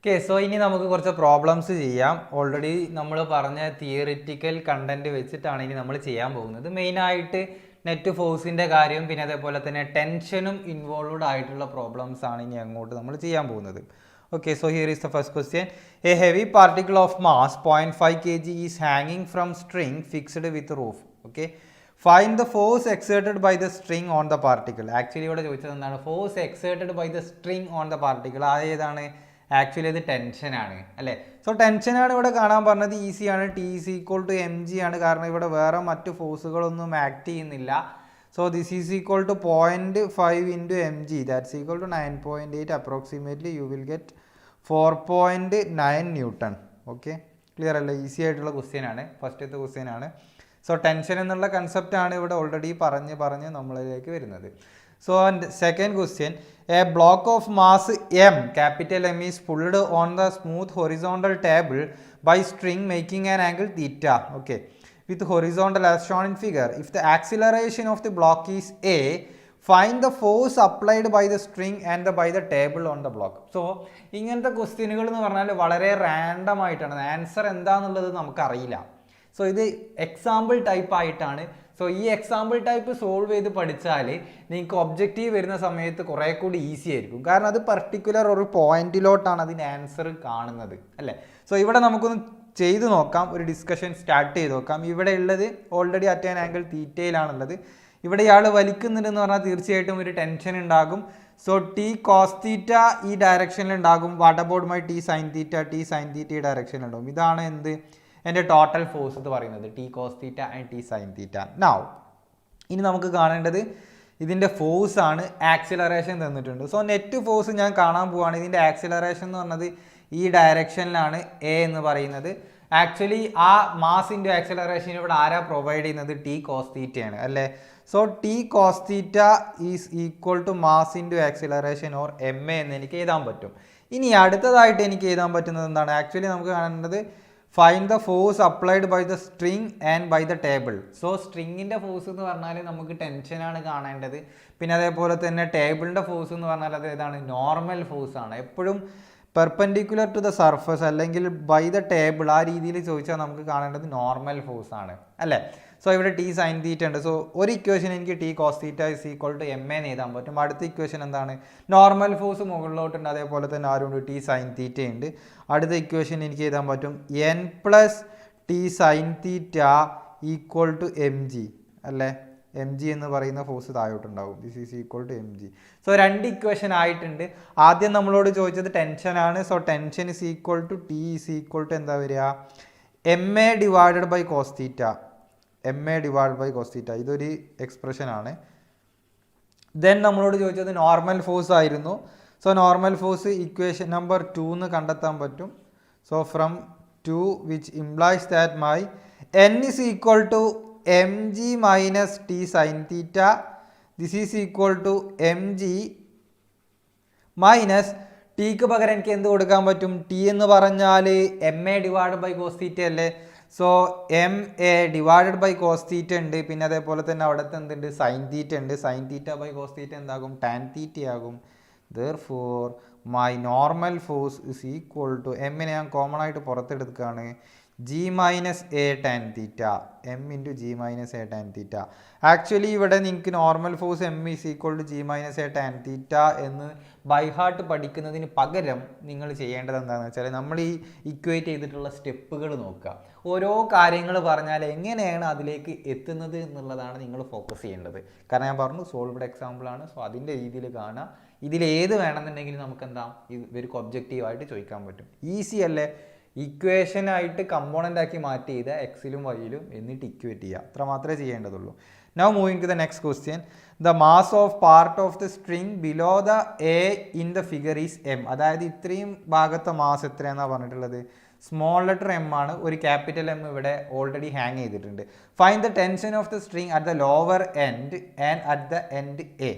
Okay, so ഇനി നമുക്ക് കുറച്ച് പ്രോബ്ലംസ് ചെയ്യാം. ഓൾറെഡി നമ്മൾ പറഞ്ഞ തിയറിറ്റിക്കൽ കണ്ടന്റ് വെച്ചിട്ടാണ് ഇനി നമ്മൾ ചെയ്യാൻ പോകുന്നത്. മെയിനായിട്ട് നെറ്റ് ഫോഴ്സിൻ്റെ കാര്യം, പിന്നെ അതേപോലെ തന്നെ ടെൻഷനും ഇൻവോൾവ്ഡ് ആയിട്ടുള്ള പ്രോബ്ലംസ് ആണ് ഇനി അങ്ങോട്ട് നമ്മൾ ചെയ്യാൻ പോകുന്നത്. Okay, so here is the first question. A heavy particle of mass 0.5 kg is ഹാങ്ങിങ് from string fixed with roof. Okay, find the force exerted by the string on the particle. Actually ഇവിടെ ചോദിച്ചത് എന്താണ്? Force exerted by the string on the particle. ഏതാണ്? Actually ഇത് ടെൻഷനാണ് അല്ലേ. So ടെൻഷനാണ് ഇവിടെ കാണാൻ പറഞ്ഞത്. ഈസിയാണ്. T is equal to M G ആണ്. കാരണം ഇവിടെ വേറെ മറ്റ് ഫോഴ്സുകളൊന്നും ആക്ട് ചെയ്യുന്നില്ല. So this is equal to 0.5 into M G, that's equal to 9.8 approximately. You will get 4.9 newton. Okay, clear അല്ലേ? ഈസി ആയിട്ടുള്ള ക്വസ്റ്റ്യൻ ആണ്, ഫസ്റ്റത്തെ ക്വസ്റ്റ്യൻ ആണ്. സോ ടെൻഷൻ എന്നുള്ള കൺസെപ്റ്റാണ് ഇവിടെ ഓൾറെഡി പറഞ്ഞ് നമ്മളിലേക്ക് വരുന്നത്. So second question, a block of mass M, capital M, is pulled on the smooth horizontal table by string making an angle theta, okay, with horizontal as shown in figure. If the acceleration of the block is A, find the force applied by the string and by the table on the block. So ഇങ്ങനത്തെ ക്വസ്റ്റ്യനുകൾ എന്ന് പറഞ്ഞാൽ വളരെ random ആയിട്ടാണ്. Answer എന്താണെന്നുള്ളത് നമുക്കറിയില്ല. So ഇത് example type ആയിട്ടാണ്. So ഈ എക്സാമ്പിൾ ടൈപ്പ് സോൾവ് ചെയ്ത് പഠിച്ചാൽ നിങ്ങൾക്ക് ഒബ്ജക്റ്റീവ് വരുന്ന സമയത്ത് കുറേ കൂടി ഈസി ആയിരിക്കും. കാരണം അത് പർട്ടിക്കുലർ ഒരു പോയിന്റിലോട്ടാണ് അതിൻ്റെ ആൻസർ കാണുന്നത് അല്ലേ. സോ ഇവിടെ നമുക്കൊന്ന് ചെയ്ത് നോക്കാം, ഒരു ഡിസ്കഷൻ സ്റ്റാർട്ട് ചെയ്ത് നോക്കാം. ഇവിടെ ഉള്ളത് ഓൾറെഡി അറ്റ് ആൻ ആംഗിൾ തീറ്റയിലാണുള്ളത്. ഇവിടെ ഇയാൾ വലിക്കുന്നുണ്ടെന്ന് പറഞ്ഞാൽ തീർച്ചയായിട്ടും ഒരു ടെൻഷൻ ഉണ്ടാകും. സോ ടി കോസ് തീറ്റ ഈ ഡയറക്ഷനിൽ ഉണ്ടാകും. What about my T sine theta? T sine തീറ്റ ഈ ഡയറക്ഷനിൽ ഉണ്ടാകും. ഇതാണ് എന്ത്? എൻ്റെ ടോട്ടൽ ഫോഴ്സ് എന്ന് പറയുന്നത്, T cos theta and T sine theta. Now ഇനി നമുക്ക് കാണേണ്ടത് ഇതിൻ്റെ ഫോഴ്സ് ആണ്. ആക്സിലറേഷൻ തന്നിട്ടുണ്ട്. സോ നെറ്റ് ഫോഴ്സ് ഞാൻ കാണാൻ പോവുകയാണ്. ഇതിൻ്റെ ആക്സിലറേഷൻ എന്ന് പറഞ്ഞത് ഈ ഡയറക്ഷനിലാണ് എ എന്ന് പറയുന്നത്. ആക്ച്വലി ആ മാസിൻ്റെ ആക്സിലറേഷൻ ഇവിടെ ആരാ പ്രൊവൈഡ് ചെയ്യുന്നത്? ടി കോസ് തീറ്റയാണ് അല്ലേ. So T cos theta is equal to mass into acceleration or M A എന്ന് എനിക്ക് എഴുതാൻ പറ്റും. ഇനി അടുത്തതായിട്ട് എനിക്ക് എഴുതാൻ പറ്റുന്നത് എന്താണ്? ആക്ച്വലി നമുക്ക് കാണേണ്ടത് find the force applied by the string and by the table. So സ്ട്രിങ്ങിൻ്റെ ഫോഴ്സ് എന്ന് പറഞ്ഞാൽ നമുക്ക് ടെൻഷനാണ് കാണേണ്ടത്. പിന്നെ അതേപോലെ തന്നെ ടേബിളിൻ്റെ ഫോഴ്സ് എന്ന് പറഞ്ഞാൽ അത് ഏതാണ്? നോർമൽ ഫോഴ്സ് ആണ്. എപ്പോഴും പെർപെൻഡിക്കുലർ ടു ദ സർഫസ് അല്ലെങ്കിൽ ബൈ ദ ടേബിൾ ആ രീതിയിൽ ചോദിച്ചാൽ നമുക്ക് കാണേണ്ടത് നോർമൽ ഫോഴ്സ് ആണ് അല്ലേ. സോ ഇവിടെ ടി സൈൻ തീറ്റ ഉണ്ട്. സോ ഒരു ഇക്വേഷൻ എനിക്ക് T cos theta is equal to M എന്ന് എഴുതാൻ പറ്റും. അടുത്ത ഇക്വേഷൻ എന്താണ്? നോർമൽ ഫോഴ്സ് മുകളിലോട്ടുണ്ട്, അതേപോലെ തന്നെ ആരുണ്ട്? ടി സൈൻ തീറ്റ ഉണ്ട്. അടുത്ത ഇക്വേഷൻ എനിക്ക് എഴുതാൻ പറ്റും N plus T sine theta equal to M G അല്ലേ. എം ജി എന്ന് പറയുന്ന ഫോഴ്സ് താഴോട്ടുണ്ടാവും. This is equal to M G. So രണ്ട് ഇക്വേഷൻ ആയിട്ടുണ്ട്. ആദ്യം നമ്മളോട് ചോദിച്ചത് ടെൻഷനാണ്. So tension is equal to T is equal to എന്താ വരിക? M A divided by cos theta. M A divide by cos theta ഇതൊരു എക്സ്പ്രഷൻ ആണ്. ദെൻ നമ്മളോട് ചോദിച്ചത് നോർമൽ ഫോഴ്സ് ആയിരുന്നു. സോ നോർമൽ ഫോഴ്സ് ഇക്വേഷൻ നമ്പർ 2 എന്ന് കണ്ടെത്താൻ പറ്റും. So from 2 which implies that my N is equal to M G minus T sine theta. This is equal to M G minus ടിക്ക് പകരം എനിക്ക് എന്ത് കൊടുക്കാൻ പറ്റും? ടി എന്ന് പറഞ്ഞാൽ M A divide by cos theta അല്ലേ. So M A divided by cos theta ഉണ്ട്. പിന്നെ അതേപോലെ തന്നെ അവിടുത്തെ എന്തുണ്ട്? സൈൻ തീറ്റ ഉണ്ട്. Sine theta by cos theta എന്താകും? ടാൻ തീറ്റ ആകും. Therefore my normal force is equal to എമ്മിനെ ഞാൻ കോമൺ ആയിട്ട് പുറത്തെടുക്കുകയാണ്. G minus A tan theta. M into G minus A tan theta. Actually ഇവിടെ നിങ്ങൾക്ക് normal force M is equal to G minus A tan theta എന്ന് by heart പഠിക്കുന്നതിന് പകരം നിങ്ങൾ ചെയ്യേണ്ടത് എന്താണെന്ന് വെച്ചാൽ നമ്മൾ ഈ ഇക്വേറ്റ് ചെയ്തിട്ടുള്ള സ്റ്റെപ്പുകൾ നോക്കുക. ഓരോ കാര്യങ്ങൾ പറഞ്ഞാൽ എങ്ങനെയാണ് അതിലേക്ക് എത്തുന്നത് എന്നുള്ളതാണ് നിങ്ങൾ ഫോക്കസ് ചെയ്യേണ്ടത്. കാരണം ഞാൻ പറഞ്ഞു സോൾവ്ഡ് എക്സാമ്പിളാണ്. സോ അതിൻ്റെ രീതിയിൽ കാണുക. ഇതിലേത് വേണമെന്നുണ്ടെങ്കിൽ നമുക്ക് എന്താ ഇവർക്ക് ഒബ്ജക്റ്റീവായിട്ട് ചോദിക്കാൻ പറ്റും. ഈസി അല്ലേ? ഇക്വേഷനായിട്ട് കമ്പോണൻ്റ് ആക്കി മാറ്റി ചെയ്ത എക്സിലും വൈയിലും എന്നിട്ട് ഇക്വേറ്റ് ചെയ്യുക. അത്ര മാത്രമേ ചെയ്യേണ്ടതുള്ളൂ. Now moving to the next question. The mass of part of the string below the A in the figure is M. അതായത് ഇത്രയും ഭാഗത്തെ മാസ് എത്രയാണെന്നാണ് പറഞ്ഞിട്ടുള്ളത്? സ്മോൾ ലെറ്റർ എം ആണ്. ഒരു ക്യാപിറ്റൽ എം ഇവിടെ ഓൾറെഡി ഹാങ് ചെയ്തിട്ടുണ്ട്. Find the tension of the string at the lower end and at the end A.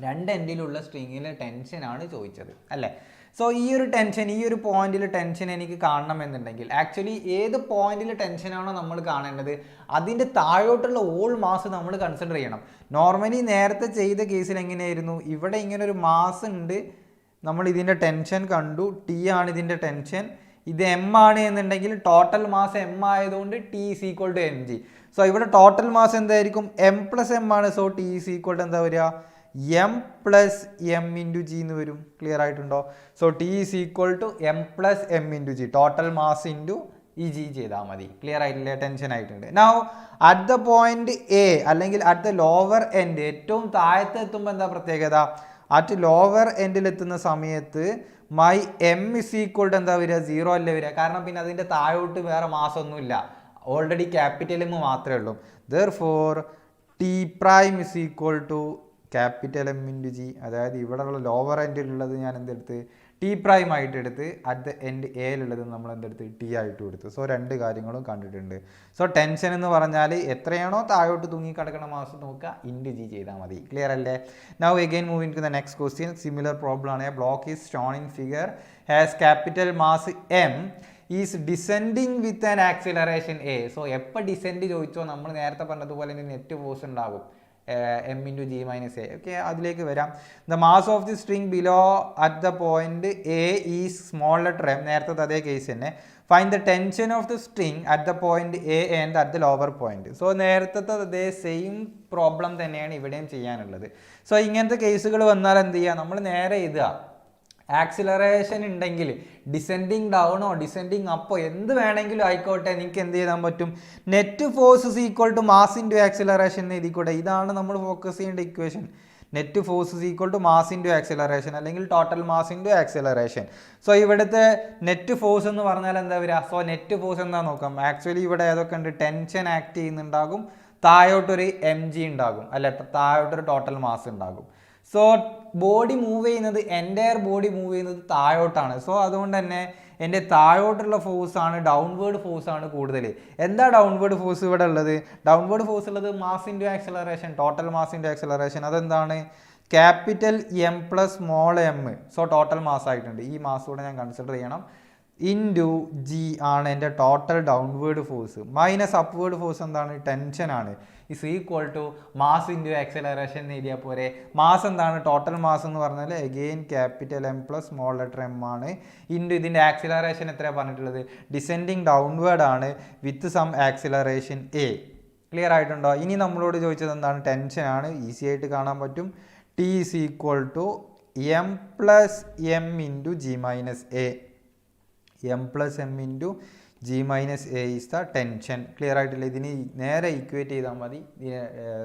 രണ്ട് എൻഡിലുള്ള സ്ട്രിങ്ങിലെ ടെൻഷനാണ് ചോദിച്ചത് അല്ലേ. സോ ഈ ഒരു ടെൻഷൻ, ഈ ഒരു പോയിന്റിൽ ടെൻഷൻ എനിക്ക് കാണണമെന്നുണ്ടെങ്കിൽ ആക്ച്വലി ഏത് പോയിന്റിൽ ടെൻഷനാണോ നമ്മൾ കാണേണ്ടത് അതിൻ്റെ താഴോട്ടുള്ള ഓൾ മാസ് നമ്മൾ കൺസിഡർ ചെയ്യണം. നോർമലി നേരത്തെ ചെയ്ത കേസിൽ എങ്ങനെയായിരുന്നു? ഇവിടെ ഇങ്ങനെ ഒരു മാസ് ഉണ്ട്, നമ്മൾ ഇതിൻ്റെ ടെൻഷൻ കണ്ടു, ടി ആണ് ഇതിൻ്റെ ടെൻഷൻ, ഇത് എം ആണ് എന്നുണ്ടെങ്കിൽ ടോട്ടൽ മാസ് എം ആയതുകൊണ്ട് T is equal to M G. So ഇവിടെ ടോട്ടൽ മാസ് എന്തായിരിക്കും, എം പ്ലസ് എം ആണ്. So T is equal to എന്താ വരിക, M plus M into G എന്ന് വരും. ക്ലിയർ ആയിട്ടുണ്ടോ? So T is equal to M plus M into G, total mass into ഈ G ചെയ്താൽ മതി. ക്ലിയർ ആയിട്ടില്ലേ? ടെൻഷൻ ആയിട്ടുണ്ട്. Now at the point A അല്ലെങ്കിൽ അറ്റ് ദ ലോവർ എൻഡ്, ഏറ്റവും താഴത്ത് എത്തുമ്പോൾ എന്താ പ്രത്യേകത, അറ്റ് ലോവർ എൻഡിൽ എത്തുന്ന സമയത്ത് my M is equal to എന്താ വരിക, 0 അല്ലേ വരിക. കാരണം പിന്നെ അതിൻ്റെ താഴോട്ട് വേറെ മാസമൊന്നുമില്ല, ഓൾറെഡി ക്യാപിറ്റൽ എം മാത്രമേ ഉള്ളൂ. Therefore T prime is equal to capital M into G. അതായത് ഇവിടെയുള്ള ലോവർ എൻഡിലുള്ളത് ഞാൻ എന്തെടുത്ത്, ടി പ്രൈം ആയിട്ട് എടുത്ത്, അറ്റ് ദ എൻഡ് എയിലുള്ളത് നമ്മൾ എന്തെടുത്ത്, ടി ആയിട്ട് കൊടുത്തു. സോ രണ്ട് കാര്യങ്ങളും കണ്ടിട്ടുണ്ട്. സോ ടെൻഷൻ എന്ന് പറഞ്ഞാൽ എത്രയാണോ താഴോട്ട് തൂങ്ങി കിടക്കണ മാസം നോക്കുക, ഇൻറ്റു ജി ചെയ്താൽ മതി. ക്ലിയർ അല്ലേ? Now again moving to the next question. Similar problem ആണ്. Block is shown in figure, has capital mass M, is descending with an acceleration A. So എപ്പോൾ ഡിസെൻഡ് ചോദിച്ചോ നമ്മൾ നേരത്തെ പറഞ്ഞതുപോലെ തന്നെ നെറ്റ് ഫോഴ്സ് ഉണ്ടാകും, M into G minus A. Okay, അതിലേക്ക് വരാം. The mass of the string below at the point A is small letter M. നേരത്തെ അതേ കേസ് തന്നെ. Find the tension of the string at the point A and at the lower point. So നേരത്തെ അതേ same problem തന്നെയാണ് ഇവിടെയും ചെയ്യാനുള്ളത്. So ഇങ്ങനത്തെ കേസുകൾ വന്നാൽ എന്ത് ചെയ്യുക, നമ്മൾ നേരെ എഴുതുക. ആക്സിലറേഷൻ ഉണ്ടെങ്കിൽ ഡിസെൻഡിങ് ഡൗണോ ഡിസെൻഡിങ് അപ്പോ എന്ത് വേണമെങ്കിലും ആയിക്കോട്ടെ, നിങ്ങൾക്ക് എന്ത് ചെയ്യാൻ പറ്റും, net force is equal to mass into acceleration എന്ന് എഴുതിക്കോട്ടെ. ഇതാണ് നമ്മൾ ഫോക്കസ് ചെയ്യേണ്ട equation. Net force is equal to mass into acceleration അല്ലെങ്കിൽ total mass into acceleration. So ഇവിടുത്തെ നെറ്റ് ഫോഴ്സ് എന്ന് പറഞ്ഞാൽ എന്താ വരിക, സോ നെറ്റ് ഫോഴ്സ് എന്താ നോക്കാം. ആക്ച്വലി ഇവിടെ ഏതൊക്കെ ഉണ്ട്, ടെൻഷൻ ആക്ട് ചെയ്യുന്നുണ്ടാകും, താഴോട്ടൊരു എം ജി ഉണ്ടാകും, അല്ല താഴോട്ടൊരു ടോട്ടൽ മാസ് ഉണ്ടാകും. സോ ബോഡി മൂവ് ചെയ്യുന്നത്, എൻ്റയർ ബോഡി മൂവ് ചെയ്യുന്നത് താഴോട്ടാണ്. സോ അതുകൊണ്ട് തന്നെ എൻ്റെ താഴോട്ടുള്ള ഫോഴ്സ് ആണ്, ഡൗൺവേർഡ് ഫോഴ്സ് ആണ് കൂടുതൽ. എന്താ ഡൗൺവേർഡ് ഫോഴ്സ് ഇവിടെ ഉള്ളത്, ഡൗൺവേർഡ് ഫോഴ്സ് ഉള്ളത് mass into acceleration, total mass into acceleration. അതെന്താണ്, capital M plus small M. So total mass ആയിട്ടുണ്ട്, ഈ മാസ് കൂടെ ഞാൻ കൺസിഡർ ചെയ്യണം. ഇൻറ്റു ജി ആണ് എൻ്റെ total downward force, minus upward force എന്താണ്, ടെൻഷനാണ്, is equal to mass into acceleration എന്ന് എഴുതിയാൽ പോരെ. മാസ് എന്താണ്, ടോട്ടൽ മാസ് എന്ന് പറഞ്ഞാൽ again capital M plus small letter M ആണ്, ഇൻറ്റു ഇതിൻ്റെ ആക്സിലറേഷൻ എത്രയാണ് പറഞ്ഞിട്ടുള്ളത്, ഡിസെൻഡിങ് ഡൗൺവേർഡ് ആണ് with some acceleration A. Clear ആയിട്ടുണ്ടോ? ഇനി നമ്മളോട് ചോദിച്ചത് എന്താണ്, ടെൻഷനാണ്. ഈസി ആയിട്ട് കാണാൻ പറ്റും. T is equal to M plus M into G minus A. M plus M into G minus A is the tension. Clear ആയിട്ടില്ല? ഇതിന് നേരെ ഈക്വേറ്റ് ചെയ്താൽ മതി,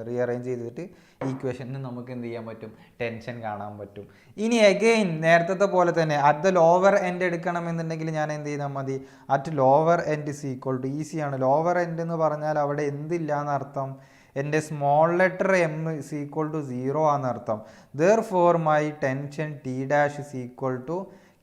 റീഅറേഞ്ച് ചെയ്തിട്ട് ഈക്വേഷനിൽ നമുക്ക് എന്ത് ചെയ്യാൻ പറ്റും, ടെൻഷൻ കാണാൻ പറ്റും. ഇനി അഗെയിൻ നേരത്തെ പോലെ തന്നെ അറ്റ് ദ ലോവർ എൻഡ് എടുക്കണമെന്നുണ്ടെങ്കിൽ ഞാൻ എന്ത് ചെയ്താൽ മതി, at lower end is equal to, ഈസിയാണ്. ലോവർ എൻഡ് എന്ന് പറഞ്ഞാൽ അവിടെ എന്തില്ല എന്നർത്ഥം, എൻ്റെ small letter M is equal to 0 ആണെന്നർത്ഥം. Therefore my tension T dash is equal to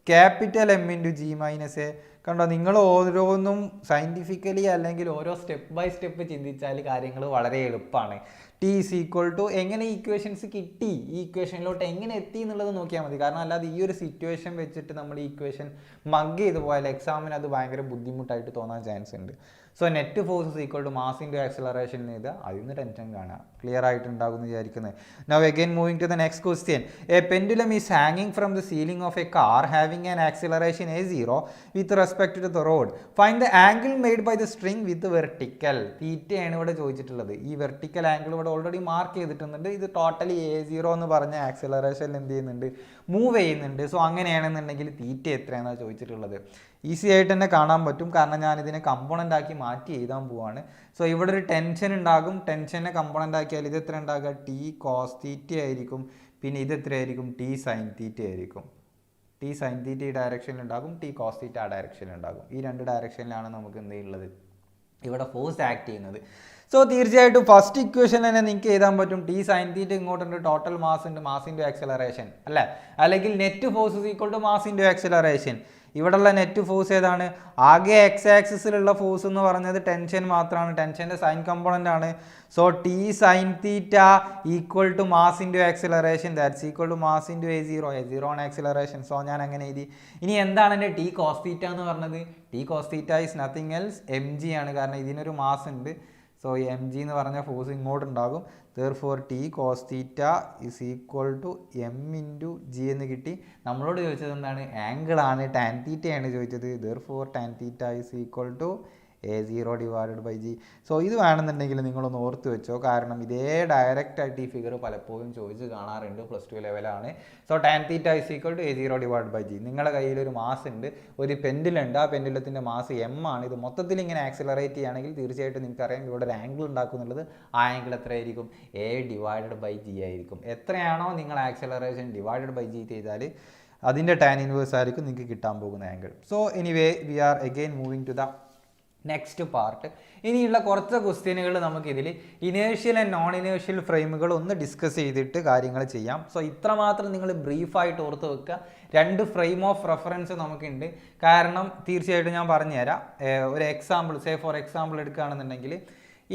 capital M into G minus A. കണ്ടോ, നിങ്ങൾ ഓരോന്നും സയൻറ്റിഫിക്കലി അല്ലെങ്കിൽ ഓരോ സ്റ്റെപ്പ് ബൈ സ്റ്റെപ്പ് ചിന്തിച്ചാൽ കാര്യങ്ങൾ വളരെ എളുപ്പമാണ്. ടി ഈസ് ഈക്വൽ ടു എങ്ങനെ ഈക്വേഷൻസ് കിട്ടി, ഈ ഈക്വേഷനിലോട്ട് എങ്ങനെ എത്തി എന്നുള്ളത് നോക്കിയാൽ മതി. കാരണം അല്ലാതെ ഈ ഒരു സിറ്റുവേഷൻ വെച്ചിട്ട് നമ്മൾ ഈ ഈക്വേഷൻ മഗ് ചെയ്ത് പോയാൽ എക്സാമിന് അത് ഭയങ്കര ബുദ്ധിമുട്ടായിട്ട് തോന്നാൻ ചാൻസ് ഉണ്ട്. So net force is equal to mass into acceleration ചെയ്ത് അതിൽ നിന്ന് ടെൻഷൻ കാണുക. ക്ലിയർ ആയിട്ടുണ്ടാകും എന്ന് വിചാരിക്കുന്നത്. Now again moving to the next question. A pendulum is ഹാങ്ങിങ് from the ceiling of a car having an acceleration a0 with respect to the road. Find the angle made by the string with vertical. തീറ്റയാണ് ഇവിടെ ചോദിച്ചിട്ടുള്ളത്. ഈ vertical angle ഇവിടെ already mark ചെയ്തിട്ടുണ്ട്. ഇത് totally a0 എന്ന് പറഞ്ഞ ആക്സിലറേഷനിൽ എന്ത് ചെയ്യുന്നുണ്ട്, മൂവ് ചെയ്യുന്നുണ്ട്. സോ അങ്ങനെയാണെന്നുണ്ടെങ്കിൽ തീറ്റ എത്രയാണെന്നാണ് ചോദിച്ചിട്ടുള്ളത്. ഈസി ആയിട്ട് തന്നെ കാണാൻ പറ്റും, കാരണം ഞാൻ ഇതിനെ കമ്പോണൻ്റ് ആക്കി മാറ്റി എഴുതാൻ പോവാണ്. സോ ഇവിടെ ഒരു ടെൻഷൻ ഉണ്ടാകും, ടെൻഷനെ കമ്പോണൻ്റ് ആക്കിയാൽ ഇത് എത്ര ഉണ്ടാകുക, ടി കോസ് തീറ്റ ആയിരിക്കും. പിന്നെ ഇത് എത്രയായിരിക്കും, ടി സൈൻ തീറ്റ ആയിരിക്കും. ടി സൈൻ തീറ്റ ഈ ഡയറക്ഷനിൽ ഉണ്ടാകും, ടി കോസ് തീറ്റ ആ ഡയറക്ഷനിൽ ഉണ്ടാകും. ഈ രണ്ട് ഡയറക്ഷനിലാണ് നമുക്ക് എന്ത് ചെയ്യുന്നത്, ഇവിടെ ഫോഴ്സ് ആക്ട് ചെയ്യുന്നത്. സോ തീർച്ചയായിട്ടും ഫസ്റ്റ് ഇക്വേഷൻ തന്നെ നിങ്ങൾക്ക് എഴുതാൻ പറ്റും. ടി സൈൻ തീറ്റ ഇങ്ങോട്ടുണ്ട്, ടോട്ടൽ മാസ് ഉണ്ട്, മാസ് ഇൻറ്റു ആക്സിലറേഷൻ അല്ലേ, അല്ലെങ്കിൽ net force is equal to mass into acceleration. ഇവിടെയുള്ള നെറ്റ് ഫോഴ്സ് ഏതാണ്, ആകെ എക്സ് ആക്സിസിലുള്ള ഫോഴ്സ് എന്ന് പറഞ്ഞത് ടെൻഷൻ മാത്രമാണ്, ടെൻഷൻ്റെ സൈൻ കമ്പോണൻ്റ് ആണ്. So T sine theta equal to mass into acceleration, that's equal to mass into a0 ആണ് ആക്സിലറേഷൻ. സോ ഞാൻ അങ്ങനെ എഴുതി. ഇനി എന്താണ് എൻ്റെ ടി കോസ് തീറ്റ എന്ന് പറഞ്ഞത്, T cos theta is nothing else M G ആണ്, കാരണം ഇതിനൊരു മാസ് ഉണ്ട്. സോ എം ജി എന്ന് പറഞ്ഞ force ഇങ്ങോട്ടുണ്ടാകും. therefore t cos theta is equal to m into g എന്ന് കിട്ടി. നമ്മളോട് ചോദിച്ചത് എന്താണ്? ആംഗിൾ ആണ്, ടാൻ തീറ്റ ആണ് ചോദിച്ചത്. therefore tan theta is equal to A0 divided by G. So ഇത് വേണമെന്നുണ്ടെങ്കിൽ നിങ്ങളൊന്ന് ഓർത്ത് വെച്ചോ, കാരണം ഇതേ ഡയറക്റ്റ് ആയിട്ട് ഈ ഫിഗർ പലപ്പോഴും ചോദിച്ച് കാണാറുണ്ട്, +2 ലെവലാണ്. So tan theta is equal to A0 divide by G. നിങ്ങളുടെ കയ്യിൽ ഒരു മാസ് ഉണ്ട്, ഒരു പെൻഡിലുണ്ട്, ആ പെൻഡിലത്തിൻ്റെ മാസ് m ആണ്. ഇത് മൊത്തത്തിൽ ഇങ്ങനെ ആക്സിലറേറ്റ് ചെയ്യുകയാണെങ്കിൽ തീർച്ചയായിട്ടും നിങ്ങൾക്കറിയാം ഇവിടെ ഒരു ആംഗിൾ ഉണ്ടാക്കുന്നുള്ളത്. ആ ആംഗിൾ എത്രയായിരിക്കും? A ഡിവൈഡഡ് ബൈ ജി ആയിരിക്കും. എത്രയാണോ നിങ്ങൾ ആക്സിലറേഷൻ ഡിവൈഡഡ് ബൈ ജി ചെയ്താൽ അതിൻ്റെ ടാൻ ഇൻവേഴ്സ് ആയിരിക്കും നിങ്ങൾക്ക് കിട്ടാൻ പോകുന്ന angle. So anyway we are again moving to the next part. ഇനിയുള്ള കുറച്ച് ക്വസ്റ്റ്യനുകൾ നമുക്കിതിൽ ഇനേഷ്യൽ ആൻഡ് നോൺ ഇനേഷ്യൽ ഫ്രെയിമുകൾ ഒന്ന് ഡിസ്കസ് ചെയ്തിട്ട് കാര്യങ്ങൾ ചെയ്യാം. സോ ഇത്രമാത്രം നിങ്ങൾ ബ്രീഫായിട്ട് ഓർത്ത് വെക്കുക. 2 ഫ്രെയിം ഓഫ് റെഫറൻസ് നമുക്കുണ്ട്. കാരണം തീർച്ചയായിട്ടും ഞാൻ പറഞ്ഞുതരാം. ഒരു എക്സാമ്പിൾ, ഫോർ എക്സാമ്പിൾ എടുക്കുകയാണെന്നുണ്ടെങ്കിൽ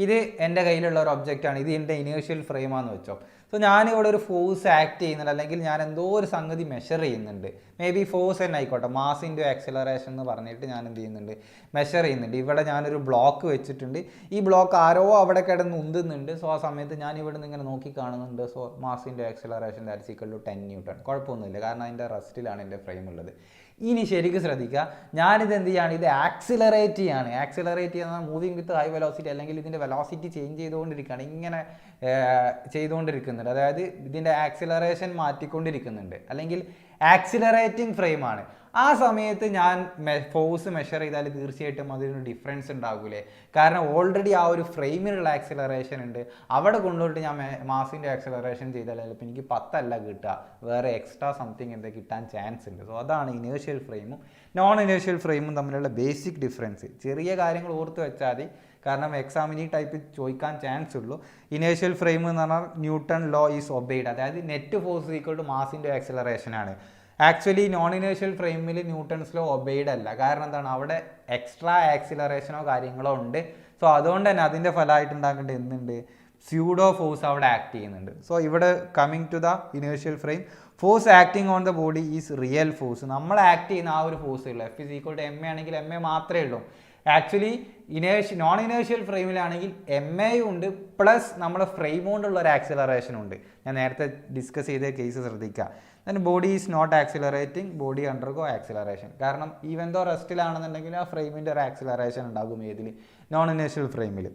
ഇത് എൻ്റെ കയ്യിലുള്ള ഒരു ഒബ്ജക്റ്റാണ്, ഇത് എൻ്റെ ഇനേഷ്യൽ ഫ്രെയിമാണെന്ന് വെച്ചോ. സോ ഞാനിവിടെ ഒരു ഫോഴ്സ് ആക്ട് ചെയ്യുന്നുണ്ട്, അല്ലെങ്കിൽ ഞാൻ എന്തോ ഒരു സംഗതി മെഷർ ചെയ്യുന്നുണ്ട്. മേ ബി ഫോഴ്സ് തന്നെ ആയിക്കോട്ടെ, മാസ് ഇൻറ്റു ആക്സിലറേഷൻ എന്ന് പറഞ്ഞിട്ട് ഞാൻ എന്ത് ചെയ്യുന്നുണ്ട്? മെഷർ ചെയ്യുന്നുണ്ട്. ഇവിടെ ഞാനൊരു ബ്ലോക്ക് വെച്ചിട്ടുണ്ട്, ഈ ബ്ലോക്ക് ആരോ അവിടെ കിടന്ന് ഉന്തുന്നുണ്ട്. സോ ആ സമയത്ത് ഞാൻ ഇവിടെ നിന്ന് ഇങ്ങനെ നോക്കി കാണുന്നുണ്ട്. So mass into acceleration that's equal to 10 newton. കുഴപ്പമൊന്നുമില്ല, കാരണം അതിൻ്റെ റെസ്റ്റിലാണ് എൻ്റെ ഫ്രെയിം ഉള്ളത്. ഇനി ശരിക്കും ശ്രദ്ധിക്കുക, ഞാനിത് എന്ത് ചെയ്യാണ്? ഇത് ആക്സിലറേറ്റ് ചെയ്യാണ്. ആക്സിലറേറ്റ് ചെയ്യുന്ന മൂവിങ് വിത്ത് ഹൈ വെലോസിറ്റി, അല്ലെങ്കിൽ ഇതിൻ്റെ വെലോസിറ്റി ചേഞ്ച് ചെയ്തുകൊണ്ടിരിക്കുകയാണ്, ഇങ്ങനെ ചെയ്തുകൊണ്ടിരിക്കുന്നുണ്ട്. അതായത് ഇതിൻ്റെ ആക്സിലറേഷൻ മാറ്റിക്കൊണ്ടിരിക്കുന്നുണ്ട്, അല്ലെങ്കിൽ ആക്സിലറേറ്റിംഗ് ഫ്രെയിമാണ്. ആ സമയത്ത് ഞാൻ ഫോഴ്സ് മെഷർ ചെയ്താൽ തീർച്ചയായിട്ടും അതിനൊരു ഡിഫറൻസ് ഉണ്ടാകൂലേ? കാരണം ഓൾറെഡി ആ ഒരു ഫ്രെയിമിലുള്ള ആക്സിലറേഷൻ ഉണ്ട്. അവിടെ കൊണ്ടുപോയിട്ട് ഞാൻ മാസിൻ്റെ ആക്സിലറേഷൻ ചെയ്താൽ ചിലപ്പോൾ എനിക്ക് 10 അല്ല കിട്ടുക, വേറെ എക്സ്ട്രാ സംതിങ് എന്താ കിട്ടാൻ ചാൻസ് ഉണ്ട്. സോ അതാണ് ഇനേഷ്യൽ ഫ്രെയിമും നോൺ ഇനേഷ്യൽ ഫ്രെയിമും തമ്മിലുള്ള ബേസിക് ഡിഫറൻസ്. ചെറിയ കാര്യങ്ങൾ ഓർത്ത് വെച്ചാൽ മതി, കാരണം എക്സാമിന് ഈ ടൈപ്പ് ചോദിക്കാൻ ചാൻസ് ഉള്ളൂ. ഇനേഷ്യൽ ഫ്രെയിം എന്ന് പറഞ്ഞാൽ ന്യൂട്ടൺ ലോ ഈസ് ഒബെയ്ഡ്, അതായത് നെറ്റ് ഫോഴ്സ് ഈക്വൽ ടു മാസിൻ്റെ ആക്സിലറേഷൻ ആണ്. ആക്ച്വലി നോൺ ഇനേഷ്യൽ ഫ്രെയിമിൽ ന്യൂട്ടൺസ് ലോ ഒബെയ്ഡ് അല്ല. കാരണം എന്താണ്? അവിടെ എക്സ്ട്രാ ആക്സിലറേഷനോ കാര്യങ്ങളോ ഉണ്ട്. സോ അതുകൊണ്ട് തന്നെ അതിൻ്റെ ഫലമായിട്ട് ഉണ്ടാക്കേണ്ടത് എന്തുണ്ട്? സ്യൂഡോ ഫോഴ്സ് അവിടെ ആക്ട് ചെയ്യുന്നുണ്ട്. സോ ഇവിടെ coming to the inertial frame, force acting on the body is real force. നമ്മൾ ആക്ട് ചെയ്യുന്ന ആ ഒരു ഫോഴ്സ് ഉള്ളൂ. F is equal to ma ആണെങ്കിൽ ma മാത്രമേ ഉള്ളൂ. ആക്ച്വലി നോൺ ഇനേഷ്യൽ ഫ്രെയിമിലാണെങ്കിൽ ma ഉണ്ട്, പ്ലസ് നമ്മുടെ ഫ്രെയിം കൊണ്ടുള്ള ഒരു ആക്സിലറേഷൻ ഉണ്ട്. ഞാൻ നേരത്തെ ഡിസ്കസ് ചെയ്ത കേസ് ശ്രദ്ധിക്കുക. Then body is not accelerating, body undergo acceleration. കാരണം ഈവൻ ദോ റെസ്റ്റിലാണെന്നുണ്ടെങ്കിൽ ആ ഫ്രെയിമിൻ്റെ ഒരു ആക്സിലറേഷൻ ഉണ്ടാകും ഏതിൽ? നോൺ ഇനേഷ്യൽ ഫ്രെയിമിൽ.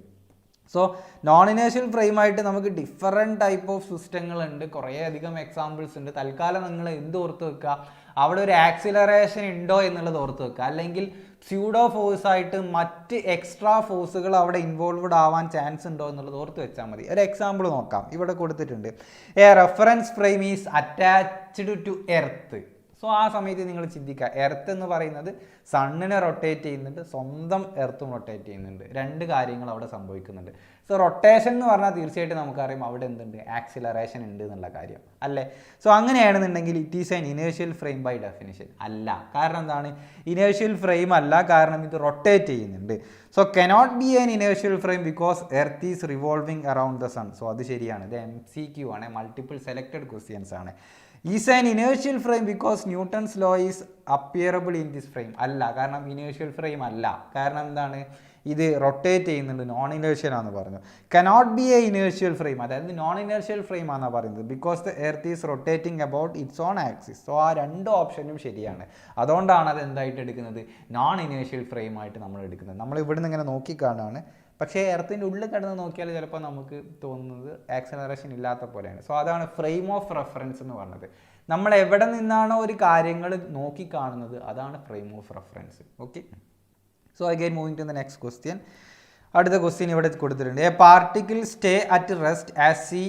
സോ നോൺ ഇനേഷ്യൽ ഫ്രെയിമായിട്ട് നമുക്ക് ഡിഫറെൻറ്റ് ടൈപ്പ് ഓഫ് സിസ്റ്റങ്ങളുണ്ട്, കുറേ അധികം എക്സാമ്പിൾസ് ഉണ്ട്. തൽക്കാലം നിങ്ങൾ എന്ത് ഓർത്ത് വെക്കുക? അവിടെ ഒരു ആക്സിലറേഷൻ ഉണ്ടോ എന്നുള്ളത് ഓർത്ത് വെക്കുക. അല്ലെങ്കിൽ സ്യൂഡോ ഫോഴ്സ് ആയിട്ട് മറ്റ് എക്സ്ട്രാ ഫോഴ്സുകൾ അവിടെ ഇൻവോൾവ്ഡ് ആവാൻ ചാൻസ് ഉണ്ടോ എന്നുള്ളത് ഓർത്ത് വെച്ചാൽ മതി. ഒരു എക്സാമ്പിൾ നോക്കാം. ഇവിടെ കൊടുത്തിട്ടുണ്ട്, a reference frame is attached to earth. So ആ സമയത്ത് നിങ്ങൾ ചിന്തിക്കുക, എർത്ത് എന്ന് പറയുന്നത് സണ്ണിനെ റൊട്ടേറ്റ് ചെയ്യുന്നുണ്ട്, സ്വന്തം എർത്തും റൊട്ടേറ്റ് ചെയ്യുന്നുണ്ട്. 2 കാര്യങ്ങൾ അവിടെ സംഭവിക്കുന്നുണ്ട്. സോ റൊട്ടേഷൻ എന്ന് പറഞ്ഞാൽ തീർച്ചയായിട്ടും നമുക്കറിയാം അവിടെ എന്തുണ്ട്? ആക്സിലറേഷൻ ഉണ്ട് എന്നുള്ള കാര്യം അല്ലേ? സോ അങ്ങനെയാണെന്നുണ്ടെങ്കിൽ it is an inertial frame by definition അല്ല. കാരണം എന്താണ്? ഇനേഷ്യൽ ഫ്രെയിം അല്ല, കാരണം ഇത് റൊട്ടേറ്റ് ചെയ്യുന്നുണ്ട്. So cannot be an inertial frame because earth is revolving around the sun. സോ അത് ശരിയാണ്. ഇത് MCQ ആണ്, മൾട്ടിപ്പിൾ സെലക്റ്റഡ് ക്വസ്റ്റ്യൻസ് ആണ്. Is an inertial frame because Newton's law is appearable in this frame അല്ല, കാരണം ഇനേഷ്യൽ ഫ്രെയിം അല്ല. കാരണം എന്താണ്? ഇത് റൊട്ടേറ്റ് ചെയ്യുന്നുണ്ട്, നോൺ ഇനേഷ്യൽ ആണെന്ന് പറഞ്ഞു. Cannot be A inertial frame, അതായത് നോൺ ഇനേഷ്യൽ ഫ്രെയിം ആണെന്നാണ് പറയുന്നത്, because the earth is rotating about it's on axis. So ആ 2 ഓപ്ഷനും ശരിയാണ്. അതുകൊണ്ടാണ് അത് എന്തായിട്ട് എടുക്കുന്നത്? നോൺ ഇനേഷ്യൽ ഫ്രെയിം ആയിട്ട് നമ്മൾ എടുക്കുന്നത്. നമ്മൾ ഇവിടുന്ന് ഇങ്ങനെ നോക്കിക്കാണാണ്, പക്ഷേ എർത്തിൻ്റെ ഉള്ളിൽ കിടന്ന് നോക്കിയാൽ ചിലപ്പോൾ നമുക്ക് തോന്നുന്നത് ആക്സിലറേഷൻ ഇല്ലാത്ത പോലെയാണ്. സോ അതാണ് ഫ്രെയിം ഓഫ് റെഫറൻസ് എന്ന് പറഞ്ഞത്. നമ്മൾ എവിടെ നിന്നാണോ ഒരു കാര്യങ്ങൾ നോക്കിക്കാണുന്നത് അതാണ് frame of reference. Okay, so again moving to the next question. അടുത്ത ക്വസ്റ്റ്യൻ ഇവിടെ കൊടുത്തിട്ടുണ്ട്, a particle stay at rest as see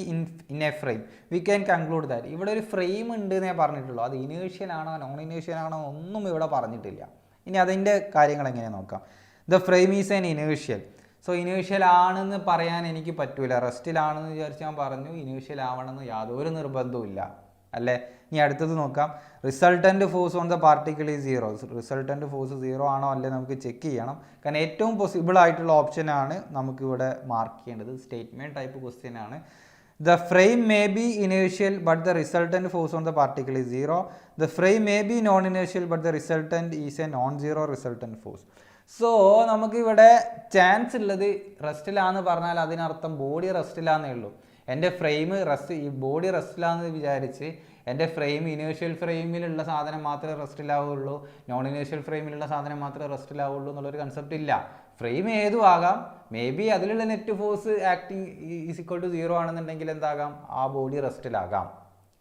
in a frame we can conclude that. ഇവിടെ ഒരു ഫ്രെയിം ഉണ്ട് എന്നേ പറഞ്ഞിട്ടുള്ളൂ. അത് ഇനേഷ്യൽ ആണോ നോൺ ഇനേഷ്യൽ ആണോ ഒന്നും ഇവിടെ പറഞ്ഞിട്ടില്ല. ഇനി അതിൻ്റെ കാര്യങ്ങൾ എങ്ങനെ നോക്കാം. The frame is an inertial. So inertial ആണെന്ന് പറയാൻ എനിക്ക് പറ്റൂല. റെസ്റ്റിലാണെന്ന് വിചാരിച്ച് ഞാൻ പറഞ്ഞു, ഇനേഷ്യൽ ആവണമെന്ന് യാതൊരു നിർബന്ധവും ഇല്ല അല്ലേ. ഇനി അടുത്തത് നോക്കാം, resultant force on the particle is 0. Resultant force 0 ആണോ അല്ലേ നമുക്ക് ചെക്ക് ചെയ്യണം. കാരണം ഏറ്റവും പോസിബിൾ ആയിട്ടുള്ള ഓപ്ഷനാണ് നമുക്കിവിടെ മാർക്ക് ചെയ്യേണ്ടത്. സ്റ്റേറ്റ്മെൻറ്റ് ടൈപ്പ് ക്വസ്റ്റ്യൻ ആണ്. The frame may be inertial but the resultant force on the particle is 0. The frame may be non-inertial but the resultant is a non-zero resultant force. So നമുക്കിവിടെ chance ഉള്ളത് റെസ്റ്റിലാന്ന് പറഞ്ഞാൽ അതിനർത്ഥം body റെസ്റ്റിലാന്നേ ഉള്ളൂ. എൻ്റെ frame rest, ഈ body റെസ്റ്റിലാണെന്ന് വിചാരിച്ച് എൻ്റെ frame inertial ഫ്രെയിമിലുള്ള സാധനം മാത്രമേ റെസ്റ്റിലാവുള്ളൂ, നോൺ ഇനേഷ്യൽ ഫ്രെയിമിലുള്ള സാധനം മാത്രമേ റെസ്റ്റിലാവുള്ളൂ എന്നുള്ളൊരു കൺസെപ്റ്റ് ഇല്ല. ഫ്രെയിം ഏതും ആകാം. മേ ബി അതിലുള്ള net force acting is equal to 0 ആണെന്നുണ്ടെങ്കിൽ എന്താകാം, ആ ബോഡി റെസ്റ്റിലാകാം.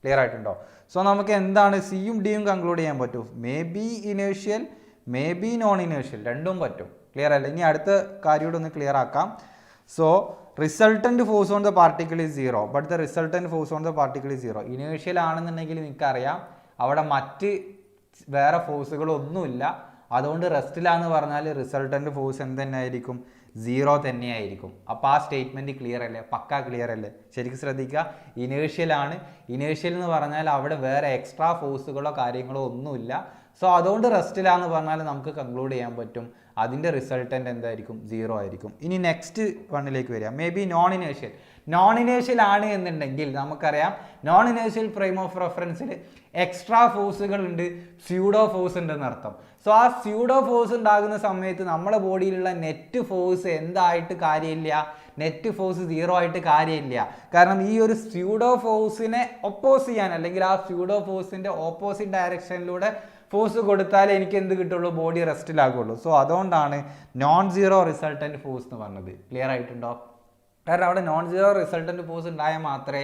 ക്ലിയർ ആയിട്ടുണ്ടോ? സോ നമുക്ക് എന്താണ് സിയും ഡിയും കൺക്ലൂഡ് ചെയ്യാൻ പറ്റും. May be inertial, may be non inertial, രണ്ടും പറ്റും. ക്ലിയർ അല്ലേ? ഇനി അടുത്ത കാര്യം കൂടെ ഒന്ന് ക്ലിയർ ആക്കാം. So resultant force on the particle is 0, but the resultant force on the particle is 0. Inertial ആണെന്നുണ്ടെങ്കിൽ നിങ്ങൾക്കറിയാം അവിടെ മറ്റ് വേറെ ഫോഴ്സുകളൊന്നുമില്ല. അതുകൊണ്ട് റെസ്റ്റിലാന്ന് പറഞ്ഞാൽ റിസൾട്ടൻറ്റ് ഫോഴ്സ് എന്ത് തന്നെ ആയിരിക്കും, 0 തന്നെയായിരിക്കും. അപ്പോൾ ആ സ്റ്റേറ്റ്മെൻറ്റ് ക്ലിയർ അല്ലേ? പക്കാ ക്ലിയർ അല്ലേ? ശരിക്കും ശ്രദ്ധിക്കുക. ഇനേഷ്യലാണ്. ഇനേഷ്യൽ എന്ന് പറഞ്ഞാൽ അവിടെ വേറെ എക്സ്ട്രാ ഫോഴ്സുകളോ കാര്യങ്ങളോ ഒന്നുമില്ല. സോ അതുകൊണ്ട് റെസ്റ്റിലാന്ന് പറഞ്ഞാൽ നമുക്ക് കൺക്ലൂഡ് ചെയ്യാൻ പറ്റും അതിൻ്റെ റിസൾട്ടൻ്റ് എന്തായിരിക്കും, 0 ആയിരിക്കും. ഇനി നെക്സ്റ്റ് വണ്ണിലേക്ക് വരിക. May be non inertial. Non inertial ആണ് എന്നുണ്ടെങ്കിൽ നമുക്കറിയാം നോൺ ഇനേഷ്യൽ ഫ്രെയിം ഓഫ് റെഫറൻസിൽ എക്സ്ട്രാ ഫോഴ്സുകൾ ഉണ്ട്, സ്യൂഡോ ഫോഴ്സ് ഉണ്ടെന്ന് അർത്ഥം. സോ ആ സ്യൂഡോ ഫോഴ്സ് ഉണ്ടാകുന്ന സമയത്ത് നമ്മുടെ ബോഡിയിലുള്ള നെറ്റ് ഫോഴ്സ് എന്തായിട്ട് കാര്യമില്ല, നെറ്റ് ഫോഴ്സ് 0 ആയിട്ട് കാര്യമില്ല. കാരണം ഈ ഒരു സ്യൂഡോ ഫോഴ്സിനെ ഒപ്പോസ് ചെയ്യാൻ, അല്ലെങ്കിൽ ആ സ്യൂഡോ ഫോഴ്സിൻ്റെ ഓപ്പോസിറ്റ് ഡയറക്ഷനിലൂടെ ഫോഴ്സ് കൊടുത്താലേ എനിക്ക് എന്ത് കിട്ടുള്ളൂ, ബോഡി റെസ്റ്റിലാകുള്ളൂ. സോ അതുകൊണ്ടാണ് നോൺ സീറോ റിസൾട്ടൻറ്റ് ഫോഴ്സ് എന്ന് പറഞ്ഞത്. ക്ലിയർ ആയിട്ടുണ്ടോ? കാരണം അവിടെ നോൺ സീറോ റിസൾട്ടൻറ്റ് ഫോഴ്സ് ഉണ്ടായാൽ മാത്രമേ